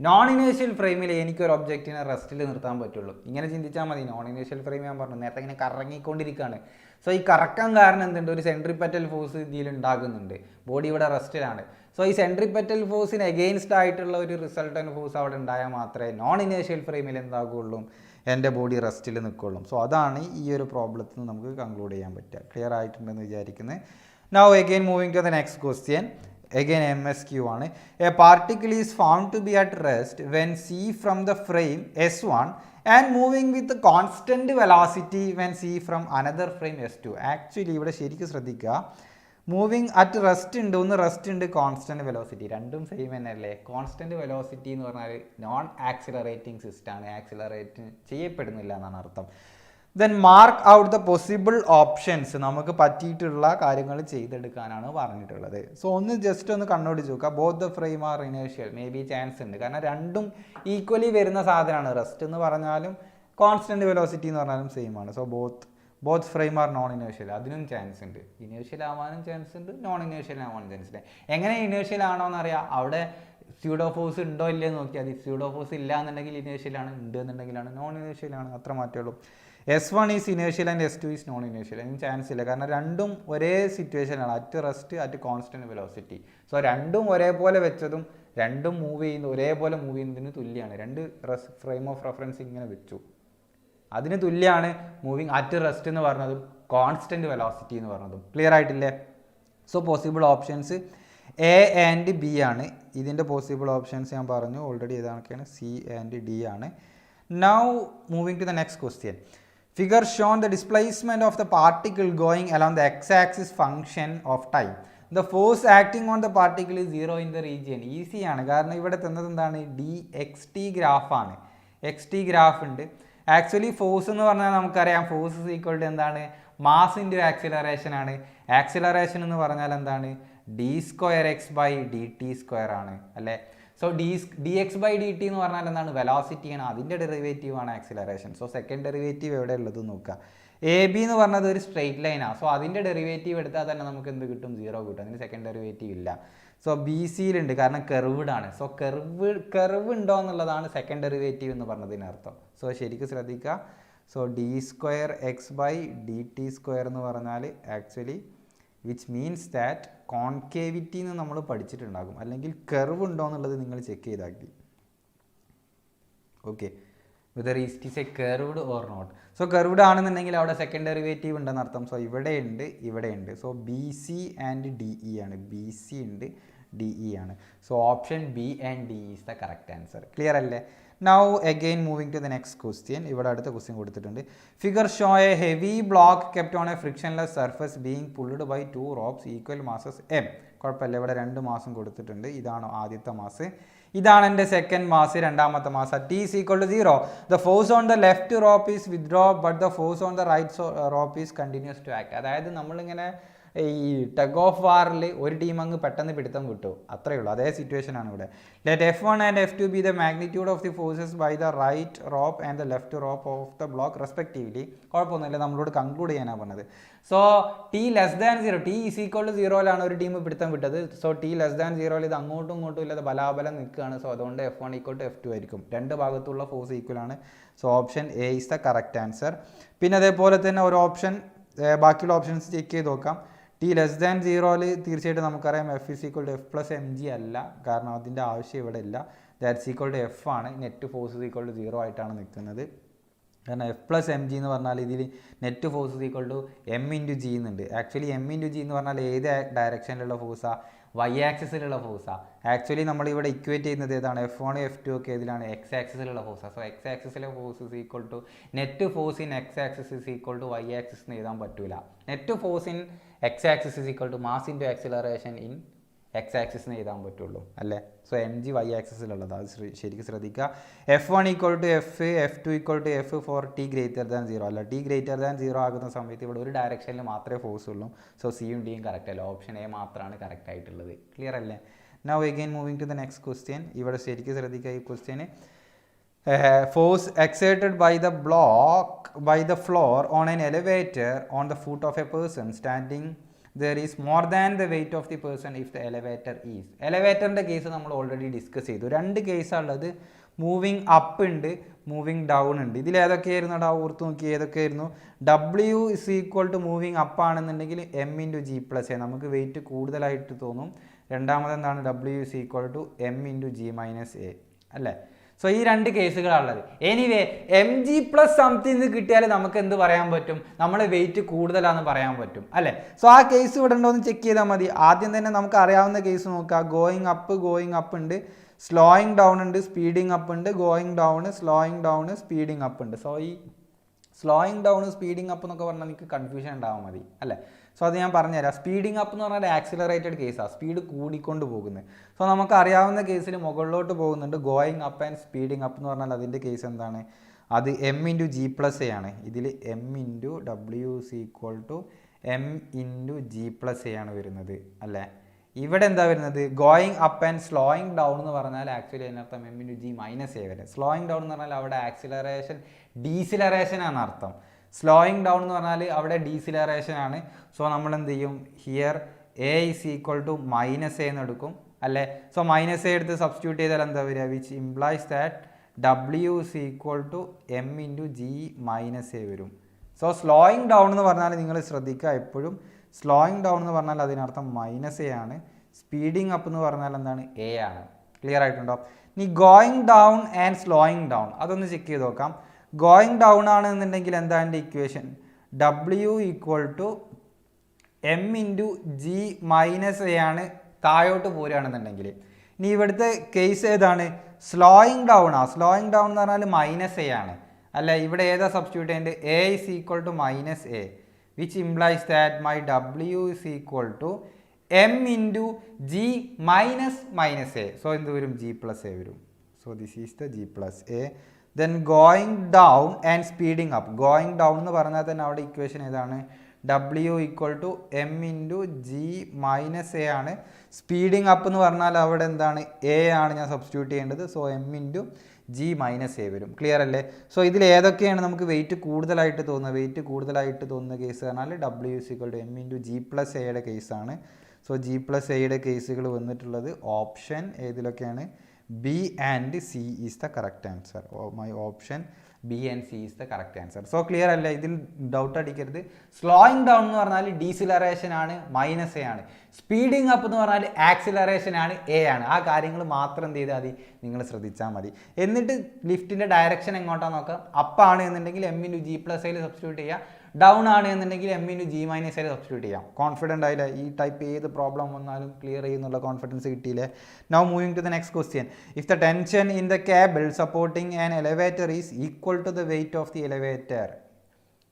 നോൺ ഇനേഷ്യൽ ഫ്രെയിമിൽ എനിക്കൊരു ഒബ്ജക്റ്റിനെ റെസ്റ്റിൽ നിർത്താൻ പറ്റുള്ളൂ. ഇങ്ങനെ ചിന്തിച്ചാൽ മതി. നോൺ ഇനേഷ്യൽ ഫ്രെയിം ഞാൻ പറഞ്ഞു നേരത്തെ ഇങ്ങനെ കറങ്ങിക്കൊണ്ടിരിക്കുകയാണ്. സോ ഈ കറക്കാൻ കാരണം എന്തുണ്ട്, ഒരു സെൻട്രിപെറ്റൽ ഫോഴ്സ് ഇതിൽ ഉണ്ടാകുന്നുണ്ട്, ബോഡി ഇവിടെ റെസ്റ്റിലാണ്. സോ ഈ സെൻട്രിപെറ്റൽ ഫോഴ്സിന് എഗെയിൻസ്റ്റ് ആയിട്ടുള്ള ഒരു റിസൾട്ടൻറ്റ് ഫോഴ്സ് അവിടെ ഉണ്ടായാൽ മാത്രമേ നോൺ ഇനേഷ്യൽ ഫ്രെയിമിൽ എന്താകുള്ളൂ, എൻ്റെ ബോഡി റെസ്റ്റിൽ നിൽക്കുള്ളൂ. സോ അതാണ് ഈ ഒരു പ്രോബ്ലത്തിൽ നിന്ന് നമുക്ക് കൺക്ലൂഡ് ചെയ്യാൻ പറ്റുക. ക്ലിയർ ആയിട്ടുണ്ടെന്ന് വിചാരിക്കുന്നത്. Now again moving to the next question. Again MSQ ആണ്. A particle is found to be at rest when C from the frame S1 and moving with a constant velocity when C from another frame S2. Actually ഇവിടെ ശരിക്കും ശ്രദ്ധിക്കുക. Moving at rest ഉണ്ട്, ഒന്ന് rest ഉണ്ട്, constant velocity, രണ്ടും same തന്നെയല്ലേ. Constant velocity എന്ന് പറഞ്ഞാൽ നോൺ ആക്സിലറേറ്റിംഗ് സിസ്റ്റം ആണ്, ആക്സിലറേറ്റ് ചെയ്യപ്പെടുന്നില്ല എന്നാണ് അർത്ഥം. Then mark out the possible options, നമുക്ക് പറ്റിയിട്ടുള്ള കാര്യങ്ങൾ ചെയ്തെടുക്കാനാണ് പറഞ്ഞിട്ടുള്ളത്. സോ ഒന്ന് ജസ്റ്റ് ഒന്ന് കണ്ണോടിച്ച് നോക്കുക. Both the frame are inertial, may be chance ഉണ്ട്. കാരണം രണ്ടും ഈക്വലി വരുന്ന സാധനമാണ്. റെസ്റ്റ് എന്ന് പറഞ്ഞാലും കോൺസ്റ്റൻറ്റ് വെലോസിറ്റി എന്ന് പറഞ്ഞാലും സെയിം ആണ്. So both frame are non inertial, അതിനും ചാൻസ് ഉണ്ട്. ഇനേഷ്യൽ ആവാനും ചാൻസ് ഉണ്ട്, നോൺ ഇനേഷ്യൽ ആവാനും ചാൻസ് ഉണ്ട്. എങ്ങനെ ഇനേഷ്യൽ ആണോ എന്നറിയാം, അവിടെ സ്യൂഡോ ഫോഴ്സ് ഉണ്ടോ ഇല്ലയോ നോക്കിയാൽ മതി. സ്യൂഡോ ഫോഴ്സ് ഇല്ല എന്നുണ്ടെങ്കിൽ ഇനേഷ്യലാണ്, ഉണ്ട് എന്നുണ്ടെങ്കിലാണ് നോൺ ഇനേഷ്യലാണ്, അത്ര മാറ്റേ ഉള്ളൂ. S1 is inertial and S2 is non inertial. അതിന് ചാൻസ് ഇല്ല. കാരണം രണ്ടും ഒരേ സിറ്റുവേഷനാണ്, at rest at constant velocity. So രണ്ടും ഒരേപോലെ വെച്ചതും രണ്ടും മൂവ് ചെയ്യുന്ന ഒരേപോലെ മൂവ് ചെയ്യുന്നതിന് തുല്യമാണ്. രണ്ട് ഫ്രെയിം ഓഫ് റെഫറൻസ് ഇങ്ങനെ വെച്ചു, അതിന് തുല്യമാണ് മൂവിങ് അറ്റ് റെസ്റ്റ് എന്ന് പറഞ്ഞതും കോൺസ്റ്റൻറ്റ് വെലോസിറ്റി എന്ന് പറഞ്ഞതും. ക്ലിയർ ആയിട്ടില്ലേ? So possible options A and B ആണ്. ഇതിൻ്റെ പോസിബിൾ ഓപ്ഷൻസ് ഞാൻ പറഞ്ഞു ഓൾറെഡി. ഏതൊക്കെയാണ്? C ആൻഡ് D ആണ്. Now moving to the next question. Figure shown the displacement of the particle going along the x-axis function of time. The force acting on the particle is 0 in the region. Easy ആണ്. കാരണം ഇവിടെ തന്നത് എന്താണ്? dxt ഗ്രാഫാണ്. xt graph ഉണ്ട്. Actually force എന്ന് പറഞ്ഞാൽ നമുക്കറിയാം, force equal to എന്താണ്? മാസ് ഇൻറ്റു ആക്സിലറേഷൻ ആണ്. ആക്സിലറേഷൻ എന്ന് പറഞ്ഞാൽ എന്താണ്? d²x/dt² ആണ് അല്ലേ? സോ dx/dt എന്ന് പറഞ്ഞാൽ എന്താണ്? വെലോസിറ്റിയാണ്, അതിൻ്റെ ഡെറിവേറ്റീവ് ആണ് ആക്സിലറേഷൻ. സോ സെക്കൻഡ് ഡെറിവേറ്റീവ് എവിടെ ഉള്ളത് നോക്കുക. AB എന്ന് പറഞ്ഞത് ഒരു സ്ട്രെയിറ്റ് ലൈനാണ്. സോ അതിൻ്റെ ഡെറിവേറ്റീവ് എടുത്താൽ തന്നെ നമുക്ക് എന്ത് കിട്ടും? 0 കിട്ടും. അതിന് സെക്കൻഡ് ഡെറിവേറ്റീവ് ഇല്ല. സോ BCയിലുണ്ട്, കാരണം കർവ്ഡ് ആണ്. സോ കർവ് ഉണ്ടോ എന്നുള്ളതാണ് സെക്കൻഡ് ഡെറിവേറ്റീവ് എന്ന് പറഞ്ഞതിനർത്ഥം. സോ ശരിക്കും ശ്രദ്ധിക്കുക. സോ d²x/dt² എന്ന് പറഞ്ഞാൽ actually which means that concavity എന്ന് നമ്മൾ പഠിച്ചിട്ടുണ്ടാകും, അല്ലെങ്കിൽ കർവ് ഉണ്ടോ എന്നുള്ളത് നിങ്ങൾ ചെക്ക് ചെയ്താൽ മതി. Okay, whether it is a curved or not. So curved ആണെന്നുണ്ടെങ്കിൽ അവിടെ സെക്കൻഡ് ഡെറിവേറ്റീവ് ഉണ്ടെന്ന് അർത്ഥം. സോ ഇവിടെ ഉണ്ട്, ഇവിടെ ഉണ്ട്. സോ BC ആൻഡ് DE ആണ്. BC ഉണ്ട്, DE ആണ്. So option B and D is the correct answer. Clear അല്ലേ? Now again moving to the next question. ഇവിടെ അടുത്ത ക്വസ്റ്റ്യൻ കൊടുത്തിട്ടുണ്ട്. Figure show a heavy block kept on a frictionless surface being pulled by 2 ropes equal masses m. കുഴപ്പമില്ല, ഇവിടെ 2 മാസം കൊടുത്തിട്ടുണ്ട്. ഇതാണ് ആദ്യത്തെ മാസ്, ഇതാണ് എൻ്റെ സെക്കൻഡ് മാസ്, രണ്ടാമത്തെ മാസം. T is equal to 0. The force on the left rope is withdrawn but the force on the right rope is continuous to act. അതായത് നമ്മളിങ്ങനെ ഈ ടഗ് ഓഫ് വാറിൽ ഒരു ടീം അങ്ങ് പെട്ടെന്ന് പിടുത്തം കിട്ടും, അത്രയേ ഉള്ളൂ. അതേ സിറ്റുവേഷൻ ആണ് ഇവിടെ. Let F1 and F2 be the magnitude of the forces by the right rope and the left rope of the block respectively. കുഴപ്പമൊന്നുമില്ല, നമ്മളോട് കൺക്ലൂഡ് ചെയ്യാനാണ് പറഞ്ഞത്. സോ T<0, T=0 ഒരു ടീം പിടുത്തം വിട്ടത്. സോ T<0 ഇത് അങ്ങോട്ടും ഇങ്ങോട്ടും ഇല്ലാതെ ബലാബലം നിൽക്കുകയാണ്. സോ അതുകൊണ്ട് F1 = F2 ആയിരിക്കും. രണ്ട് ഭാഗത്തുള്ള ഫോഴ്സ് ഈക്വൽ ആണ്. So option A is the correct answer. പിന്നെ അതേപോലെ തന്നെ ഒരു ഓപ്ഷൻ, ബാക്കിയുള്ള ഓപ്ഷൻസ് ചെക്ക് ചെയ്ത് നോക്കാം. T<0 തീർച്ചയായിട്ടും നമുക്കറിയാം F=F+mg അല്ല, കാരണം അതിൻ്റെ ആവശ്യം ഇവിടെ ഇല്ല. F ആണ്. നെറ്റ് ഫോഴ്സ് =0 ആയിട്ടാണ് നിൽക്കുന്നത്. കാരണം F+mg എന്ന് പറഞ്ഞാൽ ഇതിൽ നെറ്റ് ഫോഴ്സ് m×g എന്നുണ്ട്. ആക്ച്വലി m×g എന്ന് പറഞ്ഞാൽ ഏത് ഡയറക്ഷനിലുള്ള ഫോഴ്സാണ്? y ആക്സിസിലുള്ള ഫോഴ്സാണ്. ആക്ച്വലി നമ്മളിവിടെ ഇക്വേറ്റ് ചെയ്യുന്നത് ഏതാണ്? F1 F2 ഒക്കെ ഏതിലാണ്? x ആക്സിസിലുള്ള ഫോഴ്സാണ്. സോ x ആക്സിസിലെ force net force in x axis y axis എന്ന് എഴുതാൻ പറ്റൂല. Net force in x axis mass into acceleration in x axis എന്ന് എഴുതാൻ പറ്റുള്ളൂ അല്ലേ. സോ mg y ആക്സിസിലുള്ളത്, അത് ശരിക്കും ശ്രദ്ധിക്കുക. F1 = F, F2 = F four T>0 അല്ല. T>0 ആകുന്ന സമയത്ത് ഇവിടെ ഒരു ഡയറക്ഷനിൽ മാത്രമേ ഫോഴ്സ് ഉള്ളൂ. സോ സിയും ഡിയും കറക്റ്റ് അല്ല, ഓപ്ഷൻ എ മാത്രമാണ് കറക്റ്റ് ആയിട്ടുള്ളത്. ക്ലിയർ അല്ലേ? Now again moving to the next question. ഇവിടെ ശരിക്കും ശ്രദ്ധിക്കുക ഈ ക്വസ്റ്റ്യന്. Force exerted by the floor on an elevator on the foot of a person standing there is more than the weight of the person if the elevator is. എലവേറ്ററിൻ്റെ case നമ്മൾ already discuss ചെയ്തു. രണ്ട് കേസാണുള്ളത്. Moving up ഉണ്ട്, moving down ഉണ്ട്. ഇതിൽ ഏതൊക്കെയായിരുന്നു? ഓർത്ത് നോക്കി ഏതൊക്കെയായിരുന്നു? W മൂവിങ് അപ്പ് ആണെന്നുണ്ടെങ്കിൽ m×g+a, നമുക്ക് വെയിറ്റ് കൂടുതലായിട്ട് തോന്നും. രണ്ടാമത് എന്താണ്? W m×g-a അല്ലേ. സോ ഈ രണ്ട് കേസുകളാണുള്ളത്. എനിവേ mg+something കിട്ടിയാൽ നമുക്ക് എന്ത് പറയാൻ പറ്റും? നമ്മൾ വെയിറ്റ് കൂടുതലാണെന്ന് പറയാൻ പറ്റും അല്ലേ. സോ ആ കേസ് ഇവിടെ ഉണ്ടോ എന്ന് ചെക്ക് ചെയ്താൽ മതി. ആദ്യം തന്നെ നമുക്ക് അറിയാവുന്ന കേസ് നോക്കുക. ഗോയിങ് അപ്പ് ഉണ്ട്, സ്ലോയിങ് ഡൗൺ ഉണ്ട്, സ്പീഡിങ് അപ്പ് ഉണ്ട്, going down, slowing down, speeding up ഉണ്ട്. സോ ഈ സ്ലോയിങ് ഡൗൺ സ്പീഡിങ് അപ്പ് എന്നൊക്കെ പറഞ്ഞാൽ നിങ്ങൾക്ക് കൺഫ്യൂഷൻ ഉണ്ടാവാൻ മതി അല്ലേ. സോ അത് ഞാൻ പറഞ്ഞുതരാം. സ്പീഡിങ് അപ്പ് എന്ന് പറഞ്ഞാൽ ആക്സിലറേറ്റഡ് കേസാണ്, സ്പീഡ് കൂടിക്കൊണ്ട് പോകുന്നത്. സോ നമുക്ക് അറിയാവുന്ന കേസിൽ മുകളിലോട്ട് പോകുന്നുണ്ട്. Going up and speeding up എന്ന് പറഞ്ഞാൽ അതിൻ്റെ കേസ് എന്താണ്? അത് m×g+a ആണ്. ഇതിൽ m×w m×g+a ആണ് വരുന്നത് അല്ലേ. ഇവിടെ എന്താ വരുന്നത്? Going up and slowing down എന്ന് പറഞ്ഞാൽ ആക്ച്വലി അതിനർത്ഥം m×g-a വരെ. സ്ലോയിങ് ഡൗൺ എന്ന് പറഞ്ഞാൽ അവിടെ ആക്സിലറേഷൻ ഡീസിലറേഷൻ ആണ് അർത്ഥം. സ്ലോയിങ് ഡൗൺ എന്ന് പറഞ്ഞാൽ അവിടെ ഡീസിലറേഷൻ ആണ്. സോ നമ്മൾ എന്ത് ചെയ്യും? ഹിയർ a =-a എന്ന് എടുക്കും അല്ലേ. സോ -a എടുത്ത് സബ്സ്റ്റിറ്റ്യൂട്ട് ചെയ്താൽ എന്താ വരിക? Which implies that w m×g-a വരും. സോ സ്ലോയിങ് ഡൗൺ എന്ന് പറഞ്ഞാൽ നിങ്ങൾ ശ്രദ്ധിക്കുക എപ്പോഴും. സ്ലോയിങ് ഡൗൺ എന്ന് പറഞ്ഞാൽ അതിനർത്ഥം -a ആണ്. സ്പീഡിങ് അപ്പ് എന്ന് പറഞ്ഞാൽ എന്താണ്? a ആണ്. ക്ലിയർ ആയിട്ടുണ്ടോ? ഇനി going down and slowing down അതൊന്ന് ചെക്ക് ചെയ്ത് നോക്കാം. ഗോയിങ് ഡൗൺ ആണെന്നുണ്ടെങ്കിൽ എന്താ എൻ്റെ ഇക്വേഷൻ? w m×g-a ആണ് താഴോട്ട് പോരുകയാണെന്നുണ്ടെങ്കിൽ. ഇനി ഇവിടുത്തെ കേസ് ഏതാണ്? സ്ലോയിങ് ഡൗൺ ആണ്. സ്ലോയിങ് ഡൗൺ എന്ന് പറഞ്ഞാൽ -a ആണ് അല്ല. ഇവിടെ ഏതാ സബ്സ്റ്റിറ്റ്യൂട്ട് ചെയ്യേണ്ടത്? a =-a which implies that my w m×g-a. so എന്ത് വരും? g+a വരും. so this is the g+a. then going down and speeding up. going down എന്ന് പറഞ്ഞാൽ തന്നെ അവിടെ ഇക്വേഷൻ ഏതാണ്? w m×g-a ആണ്. സ്പീഡിങ് അപ്പ് എന്ന് പറഞ്ഞാൽ അവിടെ എന്താണ്? a ആണ് ഞാൻ സബ്സ്റ്റിറ്റ്യൂട്ട് ചെയ്യേണ്ടത്. സോ m×g-a വരും. ക്ലിയർ അല്ലേ? സോ ഇതിൽ ഏതൊക്കെയാണ് നമുക്ക് വെയിറ്റ് കൂടുതലായിട്ട് തോന്നുന്നത്? വെയിറ്റ് കൂടുതലായിട്ട് തോന്നുന്ന കേസ് പറഞ്ഞാൽ w m×g+a കേസാണ്. സോ g+a കേസുകൾ വന്നിട്ടുള്ളത് option ഏതിലൊക്കെയാണ്? B and C is the correct answer. My option B and C is the correct answer. So clear അല്ലേ? ഇതിൽ ഡൗട്ട് അടിക്കരുത്. സ്ലോയിങ് ഡൗൺ എന്ന് പറഞ്ഞാൽ ഡീസിലറേഷൻ ആണ്, -a ആണ്. സ്പീഡിങ് അപ്പ് എന്ന് പറഞ്ഞാൽ ആക്സിലറേഷൻ ആണ്, a ആണ്. ആ കാര്യങ്ങൾ മാത്രം എന്ത് ചെയ്താൽ മതി? നിങ്ങൾ ശ്രദ്ധിച്ചാൽ മതി. എന്നിട്ട് ലിഫ്റ്റിൻ്റെ ഡയറക്ഷൻ എങ്ങോട്ടാണ് നോക്കാം. അപ്പാണ് എന്നുണ്ടെങ്കിൽ m×g+a സബ്സ്റ്റിറ്റ്യൂട്ട് ചെയ്യുക. ഡൗൺ ആണ് എന്നുണ്ടെങ്കിൽ m×g-a സബ്സ്റ്റിറ്റ്യൂട്ട് ചെയ്യാം. കോൺഫിഡൻ്റ് ആയില്ലേ? ഈ ടൈപ്പ് ഏത് പ്രോബ്ലം വന്നാലും ക്ലിയർ ചെയ്യുന്നുള്ള കോൺഫിഡൻസ് കിട്ടിയില്ലേ? Now moving to the next question. If the tension in the cable supporting an elevator is equal to the weight of the elevator.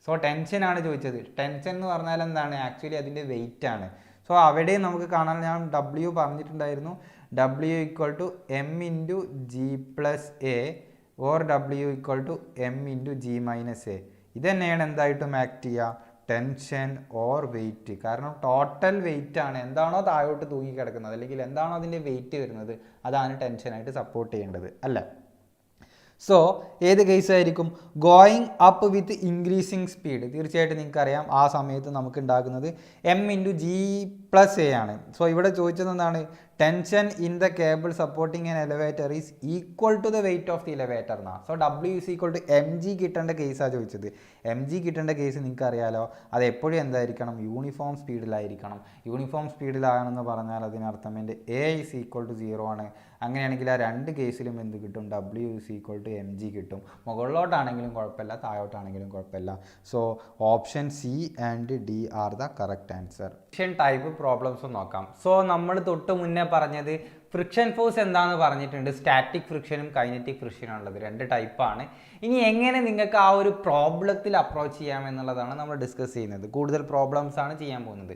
So tension ആണ് ചോദിച്ചത്. Tension എന്ന് പറഞ്ഞാൽ എന്താണ്? ആക്ച്വലി അതിൻ്റെ വെയിറ്റ് ആണ്. സോ അവിടെയും നമുക്ക് കാണാൻ ഞാൻ w പറഞ്ഞിട്ടുണ്ടായിരുന്നു. w m×g+a or w m×g-a. ഇത് തന്നെയാണ് എന്തായിട്ടും ആക്ട് ചെയ്യുക? Tension or weight. കാരണം ടോട്ടൽ വെയിറ്റ് ആണ്, എന്താണോ താഴോട്ട് തൂങ്ങി കിടക്കുന്നത് അല്ലെങ്കിൽ എന്താണോ അതിൻ്റെ വെയിറ്റ് വരുന്നത് അതാണ് ടെൻഷനായിട്ട് സപ്പോർട്ട് ചെയ്യേണ്ടത് അല്ല. സോ ഏത് കേസ് ആയിരിക്കും? Going up with increasing speed. തീർച്ചയായിട്ടും നിങ്ങൾക്കറിയാം ആ സമയത്ത് നമുക്ക് ഉണ്ടാക്കുന്നത് m×g+a ആണ്. സോ ഇവിടെ ചോദിച്ചത് എന്താണ്? Tension in the cable supporting an elevator is equal to the weight of the elevator എന്നാണ്. So W is equal to mg കിട്ടേണ്ട കേസാണ് ചോദിച്ചത്. mg കിട്ടേണ്ട കേസ് നിങ്ങൾക്ക് അറിയാലോ, അത് എപ്പോഴും എന്തായിരിക്കണം? യൂണിഫോം സ്പീഡിലായിരിക്കണം. യൂണിഫോം സ്പീഡിലാണെന്ന് പറഞ്ഞാൽ അതിനർത്ഥം എൻ്റെ a ഈസ് ഈക്വൽ ടു 0 ആണ്. അങ്ങനെയാണെങ്കിൽ ആ രണ്ട് കേസിലും എന്ത് കിട്ടും? W is equal to mg കിട്ടും. മുകളിലോട്ടാണെങ്കിലും കുഴപ്പമില്ല, താഴോട്ടാണെങ്കിലും കുഴപ്പമില്ല. So option C and D are the correct answer. Friction type problems നോക്കാം. സോ നമ്മൾ തൊട്ട് മുന്നേ പറഞ്ഞത് ഫ്രിക്ഷൻ ഫോഴ്സ് എന്താണെന്ന് പറഞ്ഞിട്ടുണ്ട്. സ്റ്റാറ്റിക് ഫ്രിക്ഷനും കൈനറ്റിക് ഫ്രിക്ഷനും ഉള്ളത് രണ്ട് ടൈപ്പാണ്. ഇനി എങ്ങനെ നിങ്ങൾക്ക് ആ ഒരു പ്രോബ്ലത്തിൽ അപ്രോച്ച് ചെയ്യാമെന്നുള്ളതാണ് നമ്മൾ ഡിസ്കസ് ചെയ്യുന്നത്. കൂടുതൽ പ്രോബ്ലംസ് ആണ് ചെയ്യാൻ പോകുന്നത്.